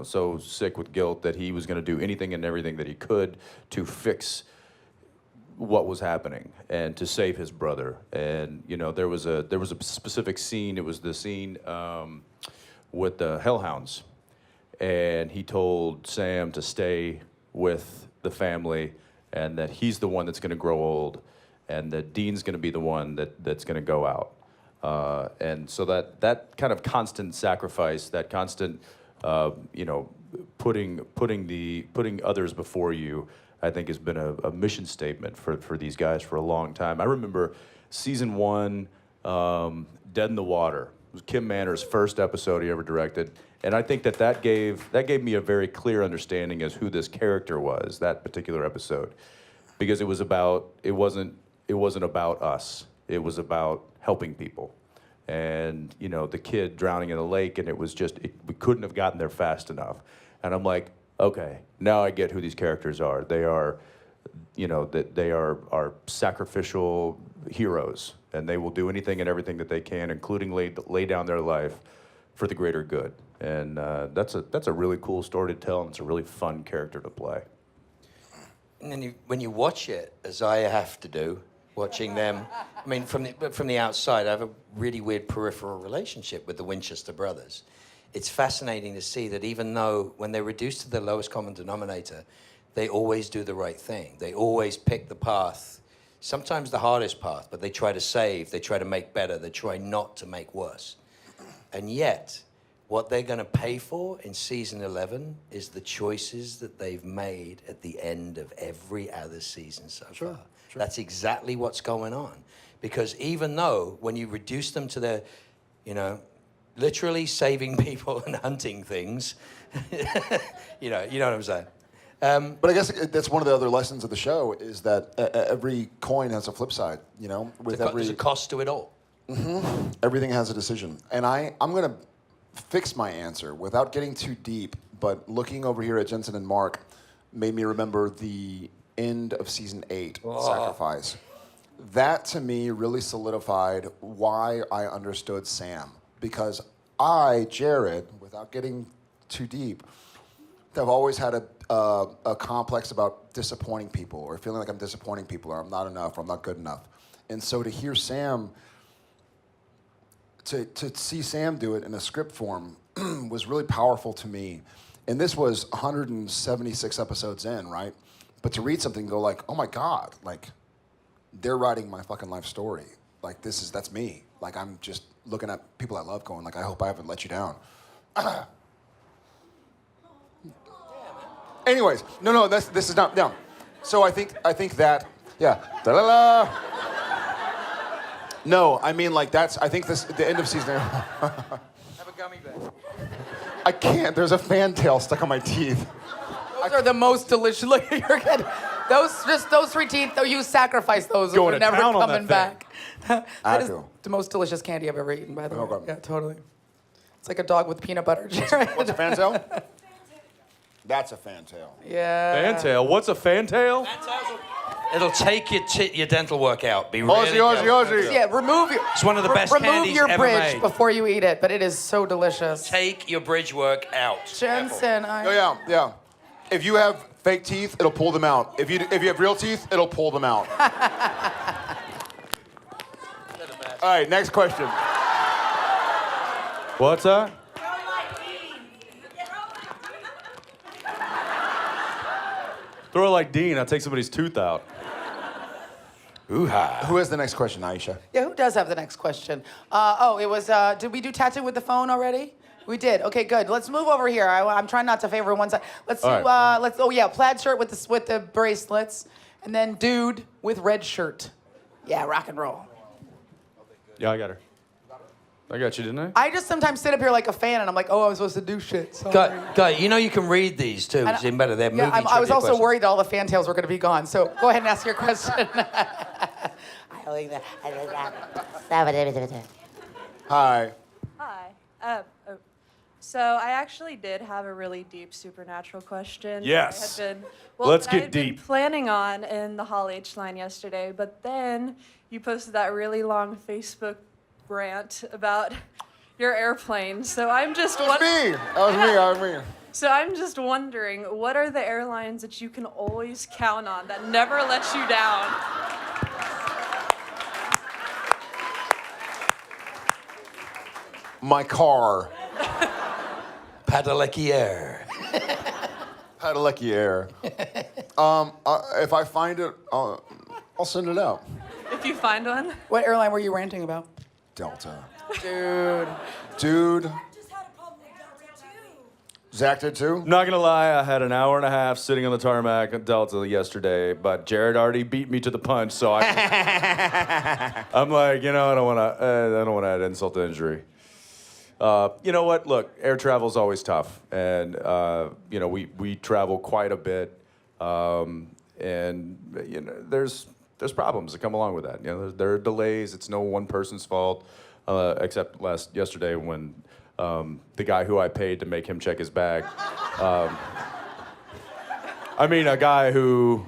Speaker 2: so sick with guilt that he was going to do anything and everything that he could to fix what was happening and to save his brother. And there was a specific scene. It was the scene with the Hellhounds, and he told Sam to stay with the family, and that he's the one that's going to grow old, and that Dean's going to be the one that's going to go out. And so that kind of constant sacrifice, that constant you know, putting others before you, I think has been a mission statement for these guys for a long time. I remember season 1, Dead in the Water. It was Kim Manner's first episode he ever directed, and I think that gave me a very clear understanding as who this character was, that particular episode, because it wasn't about us. It was about helping people. And, you know, the kid drowning in the lake, and it was just, we couldn't have gotten there fast enough. And I'm like, okay, now I get who these characters are. They are, you know, that they are sacrificial heroes, and they will do anything and everything that they can, including lay down their life for the greater good. And that's a really cool story to tell, and it's a really fun character to play.
Speaker 4: And then when you watch it, as I have to do, watching them, I mean, from the outside, I have a really weird peripheral relationship with the Winchester brothers. It's fascinating to see that even though when they're reduced to the lowest common denominator, they always do the right thing. They always pick the path, sometimes the hardest path, but they try to save, they try to make better, they try not to make worse. And yet, what they're going to pay for in season 11 is the choices that they've made at the end of every other season so far. Sure. That's exactly what's going on. Because even though when you reduce them to their, you know, literally saving people and hunting things, you know what I'm saying?
Speaker 3: But I guess that's one of the other lessons of the show is that every coin has a flip side, you know?
Speaker 4: There's a cost to it all.
Speaker 3: Mm-hmm. Everything has a decision. And I'm going to fix my answer without getting too deep, but looking over here at Jensen and Mark made me remember the end of season 8, Sacrifice. That to me really solidified why I understood Sam. Because I, Jared, without getting too deep, have always had a complex about disappointing people or feeling like I'm disappointing people or I'm not enough or I'm not good enough. And so to hear Sam, to see Sam do it in a script form was really powerful to me. And this was 176 episodes in, right? But to read something and go like, oh my God, like they're writing my fucking life story. Like that's me. Like I'm just looking at people I love going like, I hope I haven't let you down. Anyways, no, this is not, no. So I think that, yeah. Da-la-la. No, I mean like I think the end of season.
Speaker 4: Have a gummy bear.
Speaker 3: I can't, there's a fantail stuck on my teeth.
Speaker 1: Those are the most delicious. Look, you're good. Those 3 teeth, though, you sacrifice those.
Speaker 2: Going
Speaker 1: They're
Speaker 2: to
Speaker 1: never
Speaker 2: town on
Speaker 1: coming
Speaker 2: that
Speaker 1: back. That is
Speaker 3: do.
Speaker 1: the most delicious candy I've ever eaten, by the way.
Speaker 3: Okay.
Speaker 1: Yeah, totally. It's like a dog with peanut butter.
Speaker 3: What's a fantail? That's a fantail.
Speaker 1: Yeah.
Speaker 2: Fantail? What's a fantail?
Speaker 4: It'll take your dental work out. Be really
Speaker 3: Aussie.
Speaker 1: Yeah, remove your.
Speaker 4: It's one of the best
Speaker 1: remove
Speaker 4: candies
Speaker 1: your
Speaker 4: ever
Speaker 1: bridge
Speaker 4: made.
Speaker 1: before you eat it, but it is so delicious.
Speaker 4: Take your bridge work out.
Speaker 1: Jensen,
Speaker 3: Yeah. If you have fake teeth, it'll pull them out. If you have real teeth, it'll pull them out. All right, next question.
Speaker 2: What's that? Throw it like Dean. I'll take somebody's tooth out.
Speaker 4: Ooh-ha.
Speaker 3: Who has the next question, Aisha?
Speaker 1: Yeah, who does have the next question? It was, did we do tattoo with the phone already? We did. Okay, good. Let's move over here. I'm trying not to favor one side. Let's do, plaid shirt with the bracelets. And then dude with red shirt. Yeah, rock and roll.
Speaker 2: Yeah, I got her. I got you, didn't I?
Speaker 1: I just sometimes sit up here like a fan and I'm like, oh, I'm supposed to do shit. So
Speaker 4: Guy, you know you can read these too. It's even better. They're movie
Speaker 1: I was
Speaker 4: trivia
Speaker 1: also
Speaker 4: questions.
Speaker 1: worried that all the fantails were going to be gone. So go ahead and ask your question.
Speaker 3: Hi.
Speaker 13: Hi. So I actually did have a really deep supernatural question.
Speaker 2: Yes.
Speaker 13: I had been,
Speaker 2: Let's
Speaker 13: I
Speaker 2: get
Speaker 13: had been
Speaker 2: deep.
Speaker 13: planning on in the Hall H line yesterday, but then you posted that really long Facebook rant about your airplane. So I'm just
Speaker 3: That was me.
Speaker 13: So I'm just wondering, what are the airlines that you can always count on that never let you down?
Speaker 3: My car.
Speaker 4: Padalecki Air.
Speaker 3: Padalecki Air. If I find it, I'll send it out.
Speaker 13: If you find one.
Speaker 1: What airline were you ranting about?
Speaker 3: Delta.
Speaker 1: Dude.
Speaker 3: Dude. Zach did too?
Speaker 2: Not gonna lie, I had an hour and a half sitting on the tarmac at Delta yesterday, but Jared already beat me to the punch, so I'm like, I don't want to add insult to injury. You know what? Look, air travel is always tough, and we travel quite a bit, and there's problems that come along with that. There are delays. It's no one person's fault, except yesterday when the guy who I paid to make him check his bag. A guy who,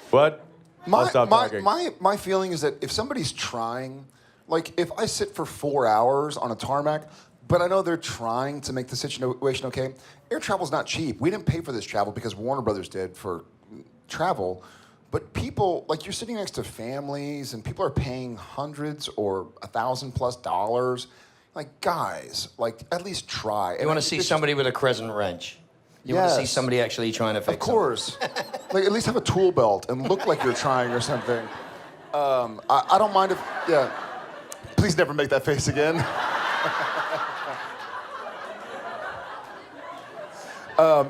Speaker 2: what? I'll stop talking.
Speaker 3: My feeling is that if somebody's trying, like if I sit for 4 hours on a tarmac, but I know they're trying to make the situation okay, air travel's not cheap. We didn't pay for this travel because Warner Brothers did for travel. But people, like you're sitting next to families and people are paying hundreds or $1,000+ Like, guys, like, at least try.
Speaker 4: You want to see somebody with a crescent wrench. You want to see somebody actually trying to fix it.
Speaker 3: Of course. Like, at least have a tool belt and look like you're trying or something. I don't mind if, Please never make that face again.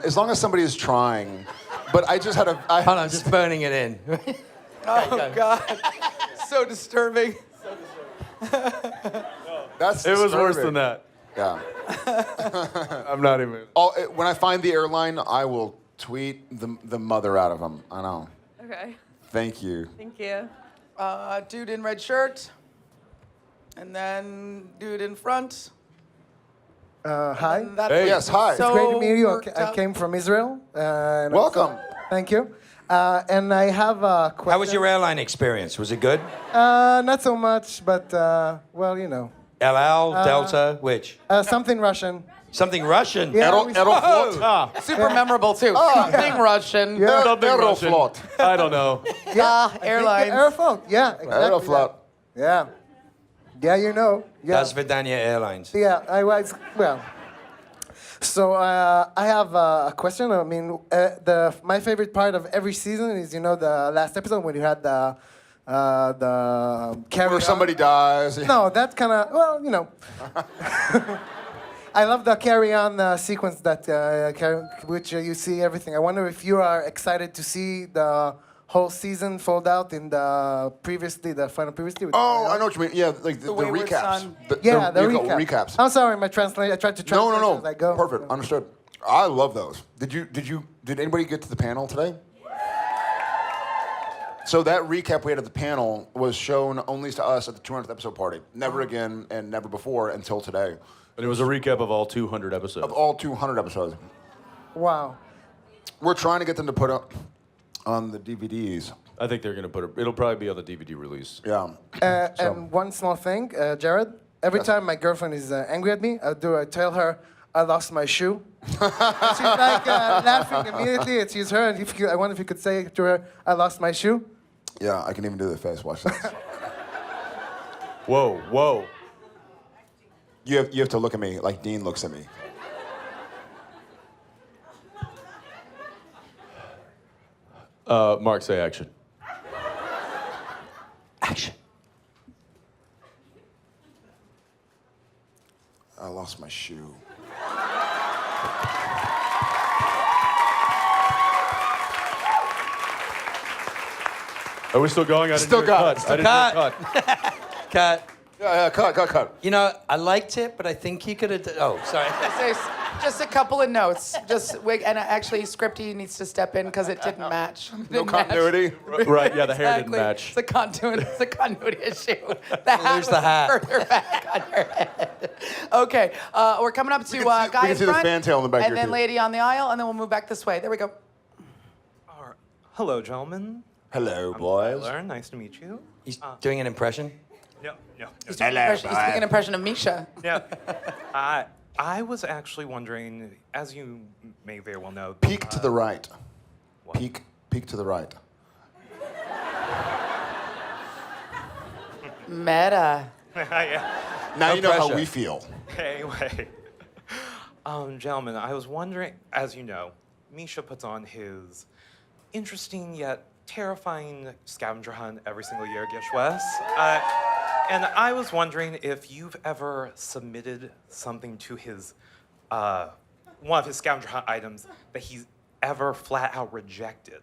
Speaker 3: As long as somebody is trying. But I just had a...
Speaker 4: Hold on, I'm just burning it in.
Speaker 1: Oh, God. So disturbing.
Speaker 3: That's
Speaker 2: it was worse
Speaker 3: disturbing.
Speaker 2: than that.
Speaker 3: Yeah.
Speaker 2: I'm not even...
Speaker 3: When I find the airline, I will tweet the mother out of them. I know.
Speaker 13: Okay.
Speaker 3: Thank you.
Speaker 13: Thank you.
Speaker 1: Dude in red shirt. And then dude in front.
Speaker 14: Hi.
Speaker 3: Hey. Yes, hi.
Speaker 14: It's great to meet you.
Speaker 1: worked
Speaker 14: I
Speaker 1: out.
Speaker 14: came from Israel. And
Speaker 3: Welcome.
Speaker 14: Thank you. And I have a question.
Speaker 4: How was your airline experience? Was it good?
Speaker 14: Not so much, but, well,
Speaker 4: El Al, Delta, which?
Speaker 14: Something Russian.
Speaker 4: Something Russian?
Speaker 14: Yeah,
Speaker 3: Aeroflot.
Speaker 1: Super memorable, too. Something Russian.
Speaker 14: Yeah.
Speaker 3: Aeroflot.
Speaker 2: I don't know.
Speaker 1: Airlines.
Speaker 14: Aeroflot. Yeah, exactly.
Speaker 3: Aeroflot.
Speaker 14: Yeah. Yeah, Yeah.
Speaker 4: Das Vidania Airlines.
Speaker 14: Yeah, I was, well. So I have a question. I mean, my favorite part of every season is, the last episode when you had the carry
Speaker 3: Where somebody dies.
Speaker 14: No, that's kind of, well, I love the carry-on sequence that which you see everything. I wonder if you are excited to see the whole season fold out in the final previously.
Speaker 3: Oh, I know what you mean. Yeah, like the
Speaker 1: Wayward
Speaker 3: recaps.
Speaker 1: Son.
Speaker 14: the
Speaker 3: recaps.
Speaker 14: I'm sorry, I tried to translate
Speaker 3: No.
Speaker 14: as I go.
Speaker 3: Perfect. Understood. I love those. Did anybody get to the panel today? So that recap we had at the panel was shown only to us at the 200th episode party. Never again and never before until today.
Speaker 2: But it was a recap of all 200 episodes.
Speaker 3: Of all 200 episodes.
Speaker 14: Wow.
Speaker 3: We're trying to get them to put up on the DVDs.
Speaker 2: I think they're going to put it. It'll probably be on the DVD release.
Speaker 3: Yeah.
Speaker 14: And one small thing, Jared. Every time my girlfriend is angry at me, I tell her I lost my shoe. She's like laughing immediately. It's her. And I wonder if you could say to her, I lost my shoe.
Speaker 3: Yeah, I can even do the face. Watch this.
Speaker 2: Whoa.
Speaker 3: You have to look at me like Dean looks at me.
Speaker 2: Mark, say action.
Speaker 4: Action.
Speaker 3: I lost my shoe.
Speaker 2: Are we still going? I didn't
Speaker 3: Still
Speaker 2: hear
Speaker 3: got
Speaker 2: cut.
Speaker 3: it.
Speaker 2: I didn't hear cut.
Speaker 4: Cut.
Speaker 3: Yeah, cut.
Speaker 4: I liked it, but I think he could have... Oh, sorry.
Speaker 1: Just a couple of notes. And actually, Scripty needs to step in because it didn't match.
Speaker 3: No continuity.
Speaker 2: Right, yeah, the hair didn't
Speaker 1: Exactly.
Speaker 2: match.
Speaker 1: It's a continuity issue. The hat
Speaker 4: Lose
Speaker 1: was
Speaker 4: the hat.
Speaker 1: further back on your head. Okay, we're coming up to
Speaker 3: We
Speaker 1: guy
Speaker 3: can
Speaker 1: in
Speaker 3: see the
Speaker 1: front,
Speaker 3: fantail in the back
Speaker 1: and
Speaker 3: here,
Speaker 1: then
Speaker 3: too.
Speaker 1: lady on the aisle, and then we'll move back this way. There we go.
Speaker 15: Hello, gentlemen.
Speaker 3: Hello,
Speaker 15: I'm
Speaker 3: boys.
Speaker 15: Tyler. Nice to meet you.
Speaker 4: He's doing an impression?
Speaker 15: Yeah.
Speaker 1: He's doing an impression of Misha.
Speaker 15: Yeah. I was actually wondering, as you may very well know...
Speaker 3: Peek to the right. Peek to the right.
Speaker 1: Meta.
Speaker 15: Yeah.
Speaker 3: Now
Speaker 4: No
Speaker 3: you know how
Speaker 4: pressure.
Speaker 3: we feel.
Speaker 15: Anyway. Gentlemen, I was wondering, as you know, Misha puts on his interesting yet terrifying scavenger hunt every single year at Gish West. And I was wondering if you've ever submitted something to his one of his scavenger hunt items that he's ever flat out rejected?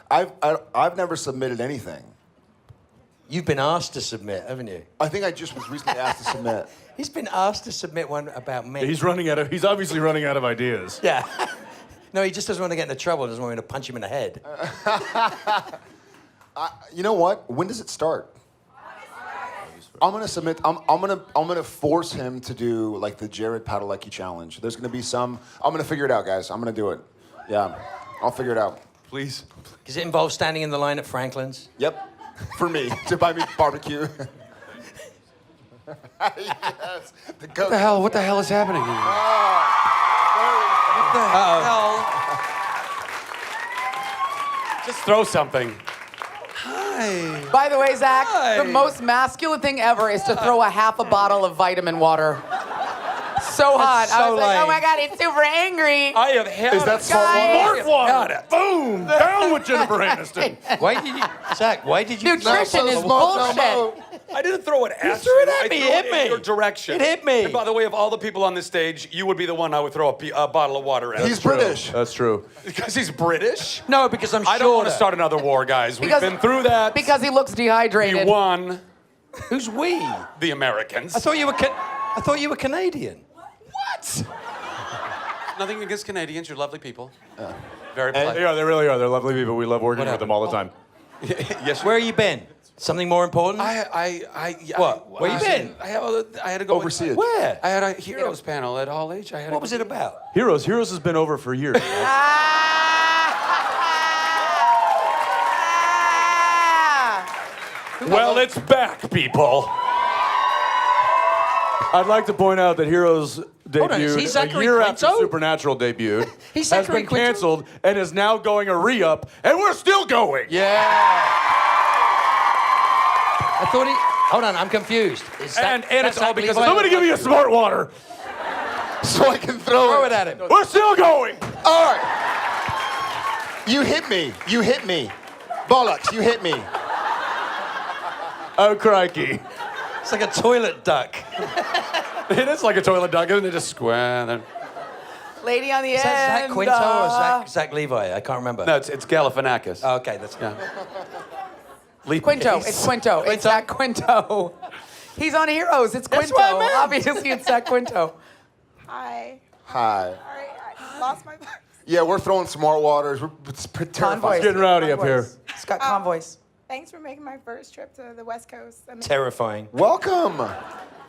Speaker 3: I've never submitted anything.
Speaker 4: You've been asked to submit, haven't you?
Speaker 3: I think I just was recently asked to submit.
Speaker 4: He's been asked to submit one about me.
Speaker 2: He's obviously running out of ideas.
Speaker 4: Yeah. No, he just doesn't want to get into trouble. Doesn't want me to punch him in the head.
Speaker 3: You know what? When does it start? I'm gonna submit. I'm gonna force him to do like the Jared Padalecki challenge. There's gonna be some. I'm gonna figure it out, guys. I'm gonna do it. Yeah, I'll figure it out.
Speaker 2: Please.
Speaker 4: Does it involve standing in the line at Franklin's?
Speaker 3: Yep. For me to buy me barbecue. Yes.
Speaker 16: What the hell is happening here? What the hell? Just throw something. Hi.
Speaker 1: By the way, Zach, the most masculine thing ever is to throw a half a bottle of vitamin water. So hot. I was like, oh my God, it's super angry.
Speaker 16: I have had
Speaker 3: Is that smart
Speaker 2: water? Boom! Down with Jennifer Aniston.
Speaker 4: Why did you, Zach? Why did you?
Speaker 1: Nutrition is bullshit.
Speaker 16: I didn't throw it at
Speaker 4: threw it
Speaker 16: you.
Speaker 4: at
Speaker 16: I
Speaker 4: me.
Speaker 16: threw
Speaker 4: It hit
Speaker 16: in
Speaker 4: me.
Speaker 16: your direction.
Speaker 4: It hit me.
Speaker 16: And by the way, of all the people on this stage, you would be the one I would throw a bottle of water at.
Speaker 3: He's British.
Speaker 2: That's true.
Speaker 16: Because he's British?
Speaker 4: No, because I'm
Speaker 16: I don't want
Speaker 4: shorter.
Speaker 16: to start another war, guys.
Speaker 1: Because-
Speaker 16: We've been through that.
Speaker 1: Because he looks dehydrated.
Speaker 16: We won.
Speaker 4: Who's we?
Speaker 16: The Americans.
Speaker 4: I thought you were Canadian.
Speaker 16: What? Nothing against Canadians. You're lovely people. Very
Speaker 2: They
Speaker 16: polite.
Speaker 2: are. They really are. They're lovely people. We love working with them all the time.
Speaker 16: Yes.
Speaker 4: Where you been? Something more important?
Speaker 16: What?
Speaker 4: Where you been?
Speaker 16: I had to go
Speaker 3: Overseas.
Speaker 4: Where?
Speaker 16: I had a heroes panel at Hall H.
Speaker 4: What was it about?
Speaker 2: Heroes has been over for years.
Speaker 16: Well, it's back, people.
Speaker 2: I'd like to point out that Heroes
Speaker 4: on, is he
Speaker 2: debuted a
Speaker 4: Zachary
Speaker 2: year after
Speaker 4: Quinto?
Speaker 2: Supernatural debuted,
Speaker 4: He's
Speaker 2: has
Speaker 4: Zachary
Speaker 2: been
Speaker 4: Quinto?
Speaker 2: canceled, and is now going a re-up, and we're still going.
Speaker 4: Yeah. I thought he. Hold on, I'm confused. Is that,
Speaker 16: And
Speaker 4: that's
Speaker 16: it's all
Speaker 4: Zach
Speaker 16: because
Speaker 4: Levi?
Speaker 2: Somebody give me a smart water.
Speaker 3: So I can throw
Speaker 4: Throw
Speaker 3: it.
Speaker 4: it at him.
Speaker 2: We're still going.
Speaker 3: All right. You hit me. You hit me. Bollocks, you hit me.
Speaker 2: Oh, crikey.
Speaker 4: It's like a toilet duck.
Speaker 2: It is like a toilet duck, isn't it? Just square. Then.
Speaker 1: Lady on the
Speaker 4: Is
Speaker 1: end.
Speaker 4: that Zach Quinto or Zach Levi? I can't remember.
Speaker 16: No, it's Galifianakis.
Speaker 4: Oh, okay, that's
Speaker 1: Quinto. It's Quinto. It's Zach Quinto. He's on Heroes. It's
Speaker 4: That's
Speaker 1: Quinto.
Speaker 4: what I meant.
Speaker 1: Obviously, it's Zach Quinto.
Speaker 5: Hi.
Speaker 3: Hi.
Speaker 5: Sorry, I lost my voice.
Speaker 3: Yeah, we're throwing smart waters. It's
Speaker 1: Convoys.
Speaker 3: terrifying.
Speaker 2: Getting rowdy up here.
Speaker 1: It's got convoys.
Speaker 5: Thanks for making my first trip to the West Coast. I mean,
Speaker 4: terrifying.
Speaker 3: Welcome.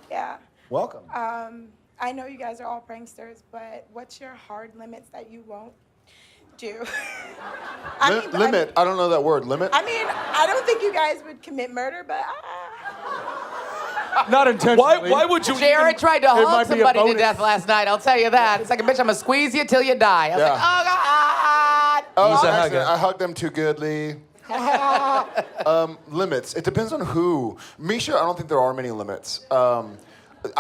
Speaker 5: yeah.
Speaker 3: Welcome.
Speaker 5: I know you guys are all pranksters, but what's your hard limits that you won't do?
Speaker 3: Limit. I don't know that word. Limit.
Speaker 5: I mean, I don't think you guys would commit murder, but
Speaker 2: Not intentionally.
Speaker 16: Why would you
Speaker 1: Jared tried to
Speaker 2: It might
Speaker 1: hug
Speaker 2: be a
Speaker 1: somebody to
Speaker 2: bonus.
Speaker 1: death last night. I'll tell you that. It's like, bitch, I'm gonna squeeze you till you die. I was
Speaker 3: Yeah.
Speaker 1: like, oh God.
Speaker 3: Oh,
Speaker 4: He's a
Speaker 3: accident.
Speaker 4: hugger.
Speaker 3: I hugged them too goodly. Limits. It depends on who. Misha, I don't think there are many limits. I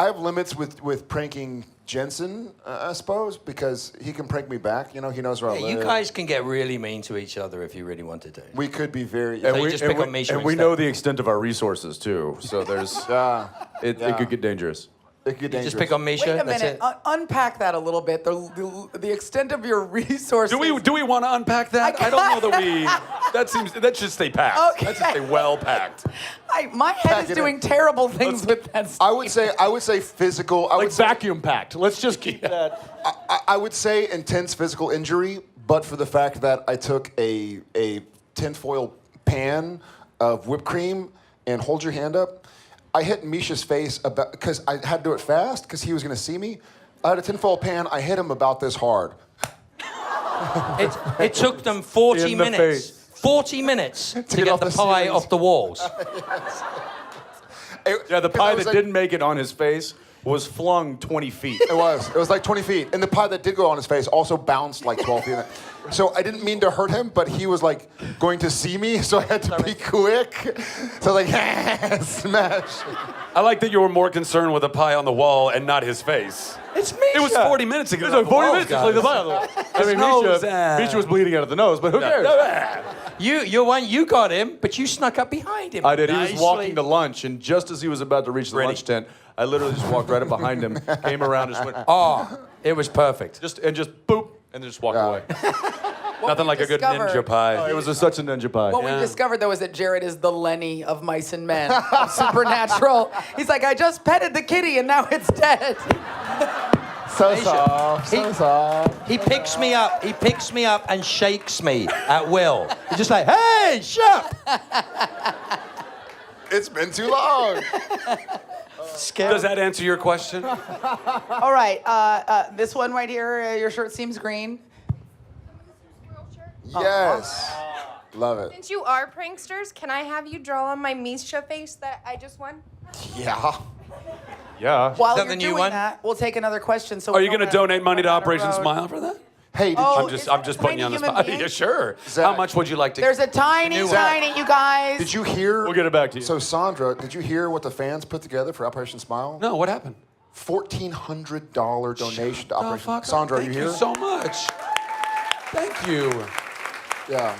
Speaker 3: have limits with pranking Jensen, I suppose, because he can prank me back. You know, he knows where I
Speaker 4: Yeah,
Speaker 3: live.
Speaker 4: you guys can get really mean to each other if you really wanted to.
Speaker 3: We could be very.
Speaker 4: So you just pick on Misha
Speaker 2: and we
Speaker 4: instead.
Speaker 2: know the extent of our resources too. So there's it could get dangerous.
Speaker 3: It could get dangerous.
Speaker 4: Just pick on Misha.
Speaker 1: Wait a
Speaker 4: That's
Speaker 1: minute.
Speaker 4: it.
Speaker 1: Unpack that a little bit. The extent of your resources.
Speaker 16: Do we want to unpack that? I don't know that we. That should stay packed.
Speaker 1: Okay.
Speaker 16: That should stay well packed.
Speaker 1: My head
Speaker 3: Pack
Speaker 1: is
Speaker 3: it
Speaker 1: doing
Speaker 3: in.
Speaker 1: terrible things with that stuff.
Speaker 3: I would say physical.
Speaker 2: Like vacuum packed. Let's just keep that.
Speaker 3: I would say intense physical injury, but for the fact that I took a tinfoil pan of whipped cream and hold your hand up. I hit Misha's face about because I had to do it fast because he was going to see me. I had a tinfoil pan. I hit him about this hard.
Speaker 4: It took them 40
Speaker 2: In the
Speaker 4: minutes.
Speaker 2: face.
Speaker 4: 40 minutes to
Speaker 3: get
Speaker 4: get
Speaker 3: off
Speaker 4: the
Speaker 3: the
Speaker 4: pie
Speaker 3: series.
Speaker 4: off the walls.
Speaker 2: Yeah, the
Speaker 3: 'cause
Speaker 2: pie
Speaker 3: I was
Speaker 2: that
Speaker 3: like-
Speaker 2: didn't make it on his face was flung 20 feet.
Speaker 3: It was like 20 feet. And the pie that did go on his face also bounced like 12 feet. So I didn't mean to hurt him, but he was like going to see me, so I had to be quick. So I was like, smash.
Speaker 16: I like that you were more concerned with the pie on the wall and not his face.
Speaker 4: It's Misha.
Speaker 16: It was 40 minutes ago.
Speaker 2: It was like 40 minutes to play the pie on the wall. I mean,
Speaker 16: nose,
Speaker 2: Misha was bleeding out of the nose, but who cares?
Speaker 4: You got him, but you snuck up behind him.
Speaker 2: I did. He
Speaker 4: Nicely.
Speaker 2: was walking to lunch, and just as he was about to reach the lunch tent, I literally just walked right up behind him, came around, just went,
Speaker 4: Oh, it was perfect.
Speaker 2: just boop, and then just walked away.
Speaker 4: Nothing like a good
Speaker 1: discovered-
Speaker 4: ninja pie.
Speaker 2: Oh, it was such a ninja pie.
Speaker 1: What we discovered, though, is that Jared is the Lenny of Mice and Men, of Supernatural. He's like, I just petted the kitty, and now it's dead.
Speaker 3: So soft.
Speaker 4: He picks me up. He picks me up and shakes me at will. He's just like, hey, shut up.
Speaker 3: It's been too long.
Speaker 16: Does that answer your question?
Speaker 1: All right, this one right here, your shirt seems green.
Speaker 3: Yes. Love it.
Speaker 17: Since you are pranksters, can I have you draw on my Misha face that I just won?
Speaker 3: Yeah.
Speaker 2: Yeah.
Speaker 1: While
Speaker 4: that
Speaker 1: you're
Speaker 4: the new
Speaker 1: doing
Speaker 4: one?
Speaker 1: that, we'll take another question. So
Speaker 16: Are
Speaker 1: we
Speaker 16: you
Speaker 1: don't
Speaker 16: going to
Speaker 1: have
Speaker 16: donate money to
Speaker 1: down the
Speaker 16: Operation
Speaker 1: road.
Speaker 16: Smile for that?
Speaker 3: Hey, did
Speaker 1: Oh,
Speaker 16: I'm just putting you on the
Speaker 1: tiny
Speaker 16: spot.
Speaker 1: human
Speaker 16: Yeah,
Speaker 1: being?
Speaker 16: sure.
Speaker 3: Zach.
Speaker 16: How much would you like to?
Speaker 1: There's a tiny, you guys.
Speaker 3: Did you hear?
Speaker 2: We'll get it back to you.
Speaker 3: So Sandra, did you hear what the fans put together for Operation Smile?
Speaker 16: No, what happened?
Speaker 3: $1,400 donation to
Speaker 16: Oh,
Speaker 3: Operation.
Speaker 16: fuck.
Speaker 3: Sandra, are
Speaker 16: Thank
Speaker 3: you here?
Speaker 16: so much. Thank you.
Speaker 3: Yeah.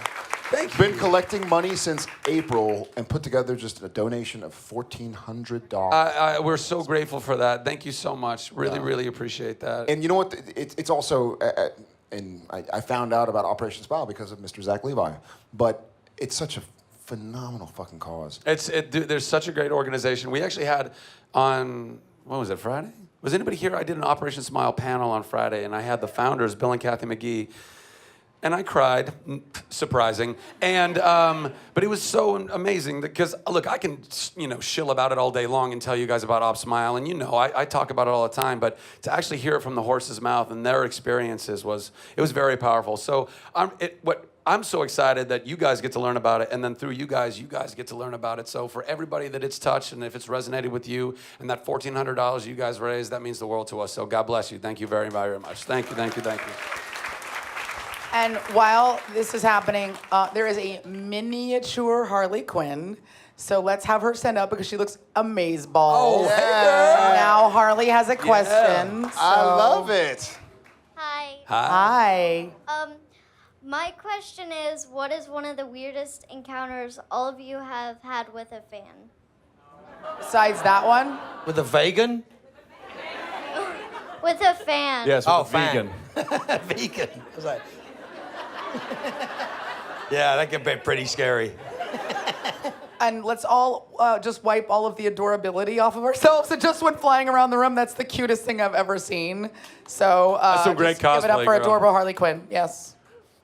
Speaker 16: Thank you.
Speaker 3: Been collecting money since April and put together just a donation of $1,400.
Speaker 16: We're so grateful for that. Thank you so much. Really, really appreciate that.
Speaker 3: And you know what? It's also, and I found out about Operation Smile because of Mr. Zach Levi, but it's such a phenomenal fucking cause.
Speaker 16: There's such a great organization. We actually had on, what was it, Friday? Was anybody here? I did an Operation Smile panel on Friday, and I had the founders, Bill and Kathy McGee, and I cried, surprising, and but it was so amazing because look, I can shill about it all day long and tell you guys about Op Smile, and I talk about it all the time, but to actually hear it from the horse's mouth and their experiences was very powerful. So I'm so excited that you guys get to learn about it, and then through you guys get to learn about it. So for everybody that it's touched, and if it's resonated with you, and that $1,400 you guys raised, that means the world to us. So God bless you. Thank you very, very much. Thank you, thank you, thank you.
Speaker 1: And while this is happening, there is a miniature Harley Quinn. So let's have her stand up because she looks amazeball.
Speaker 3: Oh, hey girl.
Speaker 1: Now Harley has a question.
Speaker 3: Yeah. I love it.
Speaker 7: Hi.
Speaker 1: Hi.
Speaker 7: My question is, what is one of the weirdest encounters all of you have had with a fan?
Speaker 1: Besides that one?
Speaker 4: With a vegan?
Speaker 7: With a fan.
Speaker 2: Yes,
Speaker 4: fan.
Speaker 2: vegan.
Speaker 4: Vegan. I was like, yeah, that could be pretty scary.
Speaker 1: And let's all just wipe all of the adorability off of ourselves. It just went flying around the room. That's the cutest thing I've ever seen. So
Speaker 16: That's some great
Speaker 1: just give it up
Speaker 16: cosplay,
Speaker 1: for
Speaker 16: girl.
Speaker 1: adorable Harley Quinn. Yes.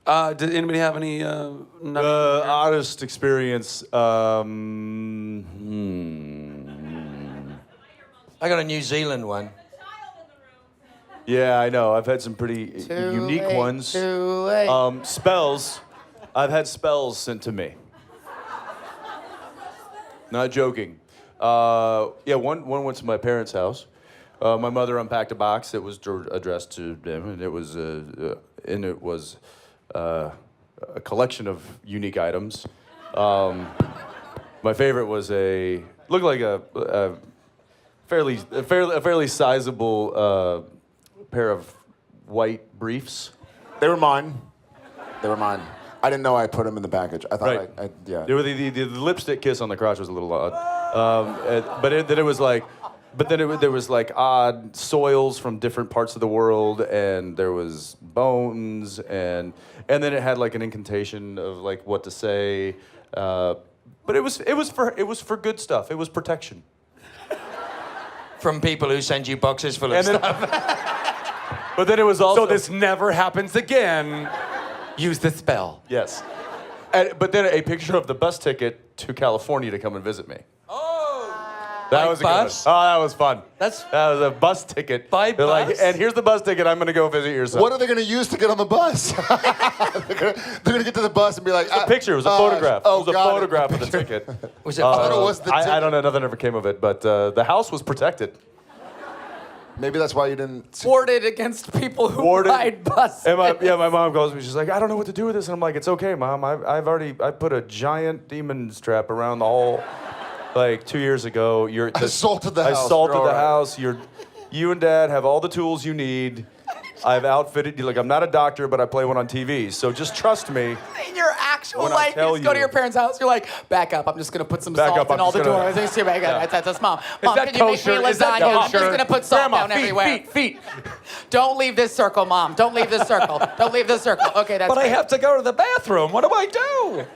Speaker 16: Did anybody have any?
Speaker 2: Oddest experience.
Speaker 4: I got a New Zealand one.
Speaker 2: Yeah, I know. I've had some pretty
Speaker 1: Too
Speaker 2: unique
Speaker 1: late,
Speaker 2: ones.
Speaker 1: Too late.
Speaker 2: Spells. I've had spells sent to me. Not joking. One went to my parents' house. My mother unpacked a box that was addressed to them, and it was a collection of unique items. My favorite was looked like a fairly sizable pair of white briefs.
Speaker 3: They were mine. I didn't know I put them in the package. I thought
Speaker 2: Right.
Speaker 3: yeah.
Speaker 2: The lipstick kiss on the crotch was a little odd, then there was like odd soils from different parts of the world, and there was bones, and then it had like an incantation of like what to say, but it was for good stuff. It was protection.
Speaker 4: From people who send you boxes full of stuff.
Speaker 2: But then it was also
Speaker 16: So this never happens again. Use the spell.
Speaker 2: yes, but then a picture of the bus ticket to California to come and visit me. That
Speaker 4: By
Speaker 2: was a
Speaker 4: bus?
Speaker 2: good one. Oh, that was fun.
Speaker 4: That
Speaker 2: was a bus ticket.
Speaker 4: By
Speaker 2: They're like,
Speaker 4: bus?
Speaker 2: and here's the bus ticket. I'm gonna go visit your son.
Speaker 3: What are they going to use to get on the bus? they're going to get to the bus and be like,
Speaker 2: It was a picture. It was a photograph.
Speaker 3: Oh,
Speaker 2: it was a
Speaker 3: got
Speaker 2: photograph of the ticket.
Speaker 4: Was it
Speaker 3: thought it was the
Speaker 2: I don't know. Nothing ever came of it. But the house was protected.
Speaker 3: Maybe that's why you didn't.
Speaker 1: Warded against people who
Speaker 2: Warded.
Speaker 1: ride buses.
Speaker 2: And my mom calls me. She's like, I don't know what to do with this. And I'm like, it's okay, Mom. I put a giant demon strap around the whole. Like 2 years ago,
Speaker 3: I assaulted the house.
Speaker 2: I assaulted
Speaker 3: You're
Speaker 2: the
Speaker 3: all right.
Speaker 2: house. You and Dad have all the tools you need. I've outfitted you. Like I'm not a doctor, but I play one on TV. So just trust me.
Speaker 1: You're actual
Speaker 2: When I
Speaker 1: life. You
Speaker 2: tell
Speaker 1: just go to
Speaker 2: you-
Speaker 1: your parents' house. You're like, back up. I'm just gonna put some
Speaker 2: Back
Speaker 1: salt
Speaker 2: up,
Speaker 1: in
Speaker 2: I'm
Speaker 1: all the
Speaker 2: just gonna-
Speaker 1: doors. That's
Speaker 2: Yeah.
Speaker 1: That's mom. Mom,
Speaker 2: that
Speaker 1: can you make me
Speaker 2: kosher? Is that
Speaker 1: lasagna? I'm just
Speaker 2: kosher?
Speaker 1: gonna put salt
Speaker 2: Grandma,
Speaker 1: down everywhere.
Speaker 2: feet.
Speaker 1: Don't leave this circle, Mom. Don't leave this circle. Don't leave this circle. Okay, that's
Speaker 16: But I
Speaker 1: great.
Speaker 16: have to go to the bathroom. What do I do?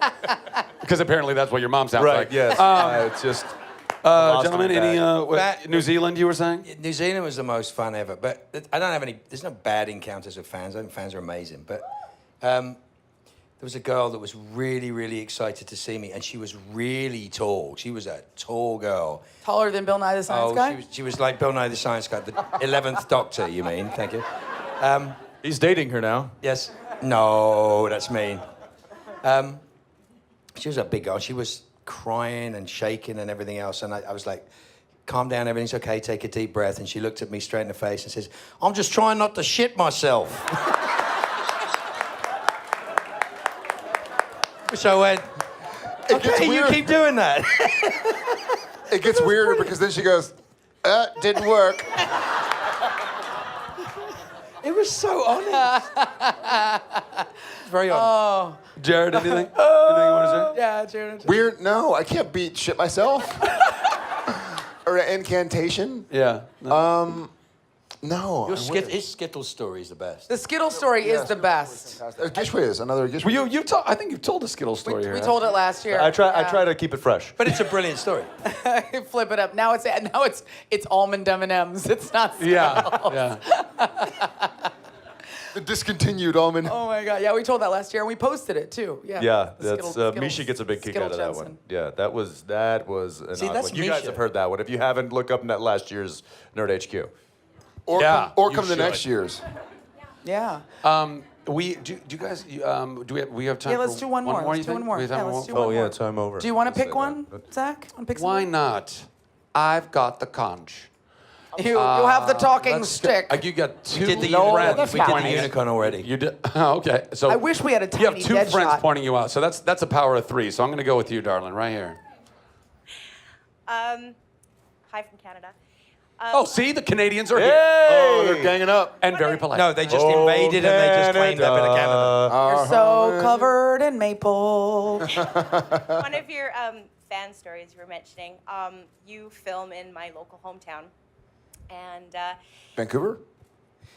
Speaker 2: Because apparently that's what your mom sounds
Speaker 18: Right,
Speaker 2: like.
Speaker 18: yes.
Speaker 2: It's just. Gentlemen,
Speaker 18: Colostomy
Speaker 2: any
Speaker 18: bag.
Speaker 2: what, New Zealand you were saying?
Speaker 4: New Zealand was the most fun ever, but I don't have any. There's no bad encounters with fans. I think fans are amazing, but there was a girl that was really, really excited to see me, and she was really tall. She was a tall girl.
Speaker 1: Taller than Bill Nye the Science Guy?
Speaker 4: She was like Bill Nye the Science Guy, the 11th Doctor. You mean? Thank you.
Speaker 18: He's dating her now.
Speaker 4: Yes. No, that's mean. She was a big girl. She was crying and shaking and everything else. And I was like, calm down, everything's okay, take a deep breath. And she looked at me straight in the face and says, I'm just trying not to shit myself. So I went, okay, you keep doing that.
Speaker 3: It gets weirder because then she goes, didn't work.
Speaker 4: It was so honest. Very honest.
Speaker 1: Oh.
Speaker 2: Jared, anything? Anything you want to say?
Speaker 1: Yeah, Jared.
Speaker 3: Weird? No, I can't beat shit myself. Or an incantation.
Speaker 2: Yeah.
Speaker 3: No.
Speaker 4: His Skittles story is the best.
Speaker 1: The Skittle story is the best.
Speaker 3: Gishwe is another Gishwe.
Speaker 2: Well, I think you've told a Skittle story here.
Speaker 1: We told it last year.
Speaker 18: I try
Speaker 1: Yeah.
Speaker 18: to keep it fresh.
Speaker 4: But it's a brilliant story.
Speaker 1: Flip it up. Now it's almond M&Ms. It's not Skittles.
Speaker 2: Yeah.
Speaker 3: The discontinued almond.
Speaker 1: Oh my God. Yeah, we told that last year and we posted it too. Yeah.
Speaker 18: Yeah,
Speaker 1: The
Speaker 18: that's
Speaker 1: Skittles-
Speaker 18: Misha gets a big kick
Speaker 1: Skittle
Speaker 18: out of that
Speaker 1: Jensen.
Speaker 18: one. Yeah, that was an
Speaker 4: See,
Speaker 18: odd
Speaker 4: that's
Speaker 18: one. You guys
Speaker 4: Misha.
Speaker 18: have heard that one. If you haven't, look up that last year's Nerd HQ.
Speaker 3: Or
Speaker 2: Yeah,
Speaker 3: come
Speaker 2: you
Speaker 3: the
Speaker 2: should.
Speaker 3: next year's.
Speaker 1: Yeah.
Speaker 2: We do you guys we have time
Speaker 1: Yeah, let's
Speaker 2: for
Speaker 1: do one more.
Speaker 2: you
Speaker 1: Let's do
Speaker 2: think?
Speaker 1: one more.
Speaker 2: We have
Speaker 1: Yeah,
Speaker 2: time
Speaker 1: let's
Speaker 2: for
Speaker 1: do
Speaker 2: one?
Speaker 1: one
Speaker 18: Oh yeah,
Speaker 1: more.
Speaker 18: time over.
Speaker 1: Do you want to
Speaker 18: Say
Speaker 1: pick
Speaker 18: that.
Speaker 1: one, Zach? Want to pick
Speaker 2: Why
Speaker 1: something?
Speaker 2: not? I've got the conch.
Speaker 1: You have the talking stick.
Speaker 2: You got two
Speaker 4: We did the
Speaker 2: friends
Speaker 4: we did the
Speaker 2: pointing-
Speaker 4: unicorn already.
Speaker 2: You did? Oh, okay. So
Speaker 1: I wish we had a
Speaker 2: you have
Speaker 1: tiny
Speaker 2: two
Speaker 1: dead
Speaker 2: friends
Speaker 1: shot.
Speaker 2: pointing you out. So that's a power of three. So I'm going to go with you, darling, right here.
Speaker 17: Hi from Canada.
Speaker 2: Oh, see, the Canadians are
Speaker 18: Hey!
Speaker 2: here.
Speaker 18: Oh, they're ganging up.
Speaker 2: And very polite.
Speaker 4: No, they just invaded and they just claimed a bit of Canada.
Speaker 1: You're so covered in maple.
Speaker 17: One of your fan stories you were mentioning, you film in my local hometown. And
Speaker 3: Vancouver?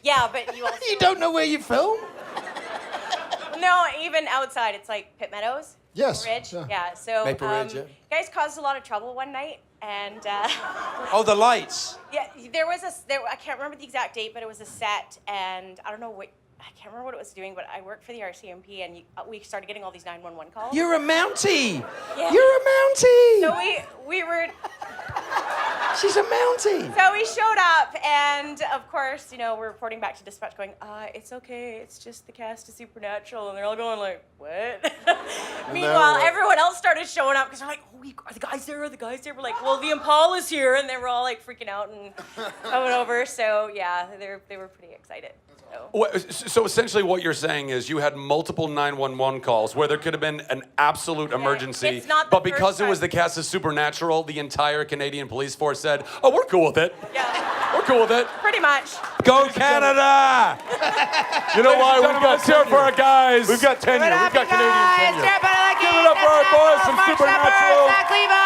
Speaker 17: yeah, but you also.
Speaker 4: You don't know where you film?
Speaker 17: No, even outside. It's like Pitt Meadows.
Speaker 3: Yes.
Speaker 17: Ridge.
Speaker 3: Yeah.
Speaker 17: Yeah. So
Speaker 4: Maple Ridge, yeah.
Speaker 17: you guys caused a lot of trouble one night. And
Speaker 4: Oh, the lights.
Speaker 17: yeah, there was I can't remember the exact date, but it was a set. And I don't know I can't remember what it was doing, but I worked for the RCMP and we started getting all these 911 calls.
Speaker 4: You're a Mountie.
Speaker 17: Yeah.
Speaker 4: You're a Mountie.
Speaker 17: So we were.
Speaker 4: She's a Mountie.
Speaker 17: So we showed up, and of course, we're reporting back to dispatch going, it's okay, it's just the cast of Supernatural. And they're all going like, what? Meanwhile, everyone else started showing up because they're like, are the guys there? Are the guys there? We're like, well, the Impala's here. And they were all like freaking out and coming over. So yeah, they were pretty excited.
Speaker 2: So essentially what you're saying is you had multiple 911 calls where there could have been an absolute emergency,
Speaker 17: It's not the
Speaker 2: but because
Speaker 17: first
Speaker 2: it was
Speaker 17: time.
Speaker 2: the cast of Supernatural, the entire Canadian police force said, oh, we're cool with it.
Speaker 17: Yeah,
Speaker 2: We're cool with it.
Speaker 17: pretty much.
Speaker 4: Go Canada!
Speaker 18: You know why? We've got
Speaker 2: Let's hear it for our guys.
Speaker 18: We've got tenure. We've got Canadian tenure.
Speaker 1: Step out of the
Speaker 18: Give it up for our boys from Supernatural.
Speaker 1: Zach Levi.